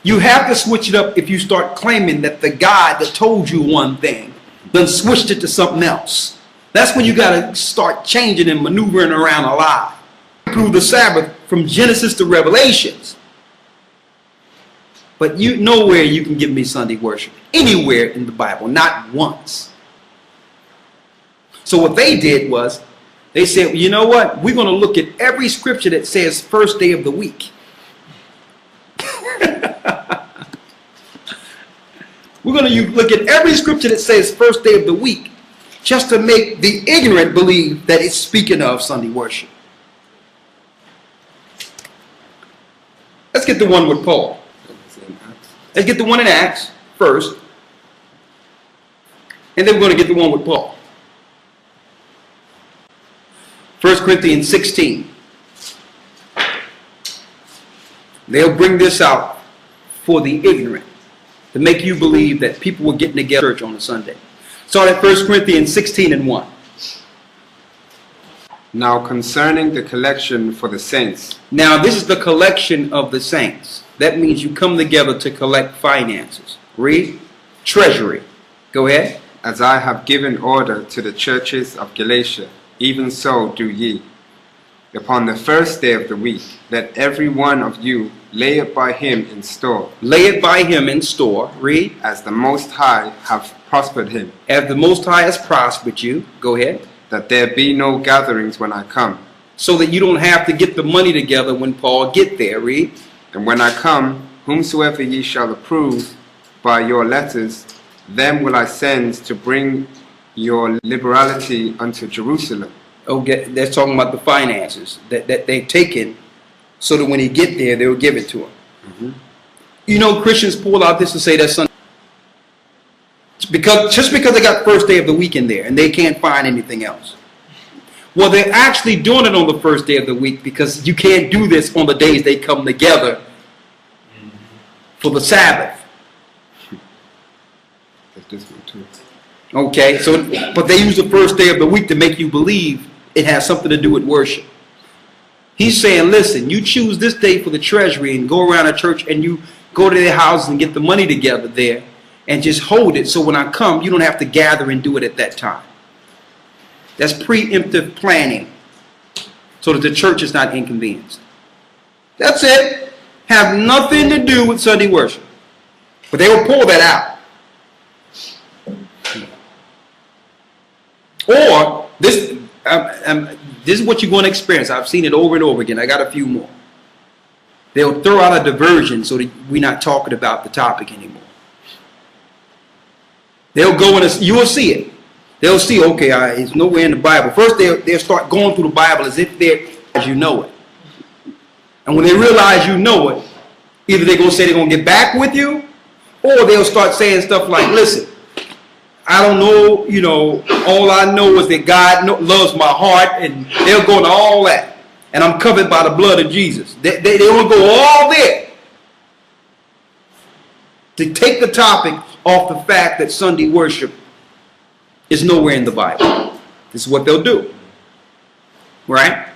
You have to switch it up if you start claiming that the God that told you one thing then switched it to something else. That's when you got to start changing and maneuvering around a lie. Through the Sabbath from Genesis to Revelations. But nowhere you can give me Sunday worship. Anywhere in the Bible. Not once. So what they did was, they said, well, you know what? We're going to look at every scripture that says first day of the week. We're going to look at every scripture that says first day of the week, just to make the ignorant believe that it's speaking of Sunday worship. Let's get the one with Paul. Let's get the one in Acts first. And then we're going to get the one with Paul. 1 Corinthians 16. They'll bring this out for the ignorant, to make you believe that people were getting together in church on a Sunday. Start at 1 Corinthians 16 and 1. Now concerning the collection for the saints. Now this is the collection of the saints. That means you come together to collect finances. Read. Treasury. Go ahead. As I have given order to the churches of Galatia, even so do ye. Upon the first day of the week, let every one of you lay it by him in store. Lay it by him in store. Read. As the Most High have prospered him. As the Most High has prospered you. Go ahead. That there be no gatherings when I come. So that you don't have to get the money together when Paul get there. Read. And when I come, whomsoever ye shall approve by your letters, them will I send to bring your liberality unto Jerusalem. Okay, they're talking about the finances that they've taken, so that when he get there, they'll give it to him. Mm-hmm. You know, Christians pull out this and say that's Sunday. Just because they got first day of the week in there and they can't find anything else. Well, they're actually doing it on the first day of the week, because you can't do this on the days they come together for the Sabbath. That's this one too. Okay, so but they use the first day of the week to make you believe it has something to do with worship. He's saying, listen, you choose this day for the treasury and go around a church and you go to their houses and get the money together there and just hold it, so when I come, you don't have to gather and do it at that time. That's preemptive planning, so that the church is not inconvenienced. That's it. Have nothing to do with Sunday worship. But they will pull that out. Or this is what you're going to experience. I've seen it over and over again. I got a few more. They'll throw out a diversion so that we're not talking about the topic anymore. They'll go and you will see it. They'll see, okay, it's nowhere in the Bible. First, they'll start going through the Bible as if as you know it. And when they realize you know it, either they're going to say they're going to get back with you, or they'll start saying stuff like, listen, I don't know, you know, all I know is that God loves my heart, and they'll go into all that. And I'm covered by the blood of Jesus. They will go all there to take the topic off the fact that Sunday worship is nowhere in the Bible. This is what they'll do. Right?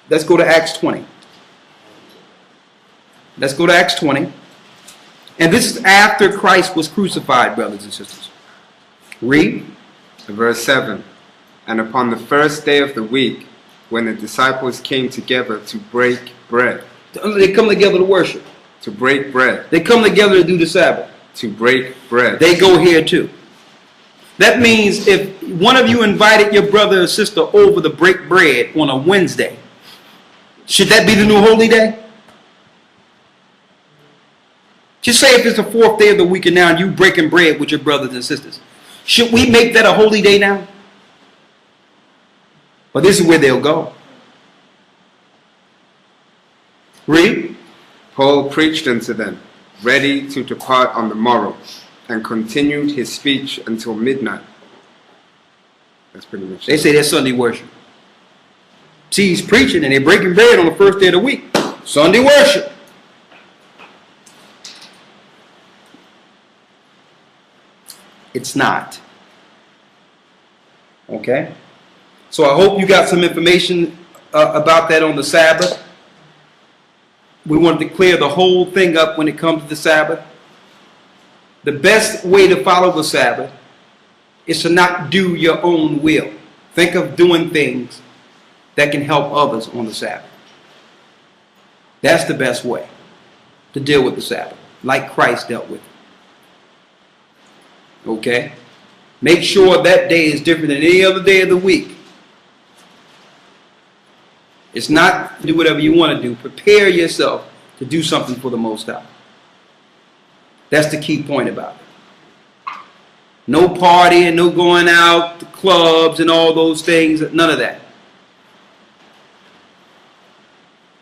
Let's go to Acts 20. Let's go to Acts 20. And this is after Christ was crucified, brothers and sisters. Read. Verse 7. And upon the first day of the week, when the disciples came together to break bread. They come together to worship. To break bread. They come together to do the Sabbath. To break bread. They go here too. That means if one of you invited your brother or sister over to break bread on a Wednesday, should that be the new holy day? Just say if it's the fourth day of the week and now you breaking bread with your brothers and sisters. Should we make that a holy day now? But this is where they'll go. Read. Paul preached unto them, ready to depart on the morrow, and continued his speech until midnight. That's pretty much it. They say that's Sunday worship. See, he's preaching and they're breaking bread on the first day of the week. Sunday worship. It's not. Okay? So I hope you got some information about that on the Sabbath. We wanted to clear the whole thing up when it comes to the Sabbath. The best way to follow the Sabbath is to not do your own will. Think of doing things that can help others on the Sabbath. That's the best way to deal with the Sabbath, like Christ dealt with it. Okay? Make sure that day is different than any other day of the week. It's not do whatever you want to do. Prepare yourself to do something for the Most High. That's the key point about it. No partying, no going out to clubs and all those things. None of that.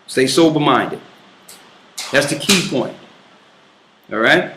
Stay sober-minded. That's the key point. All right?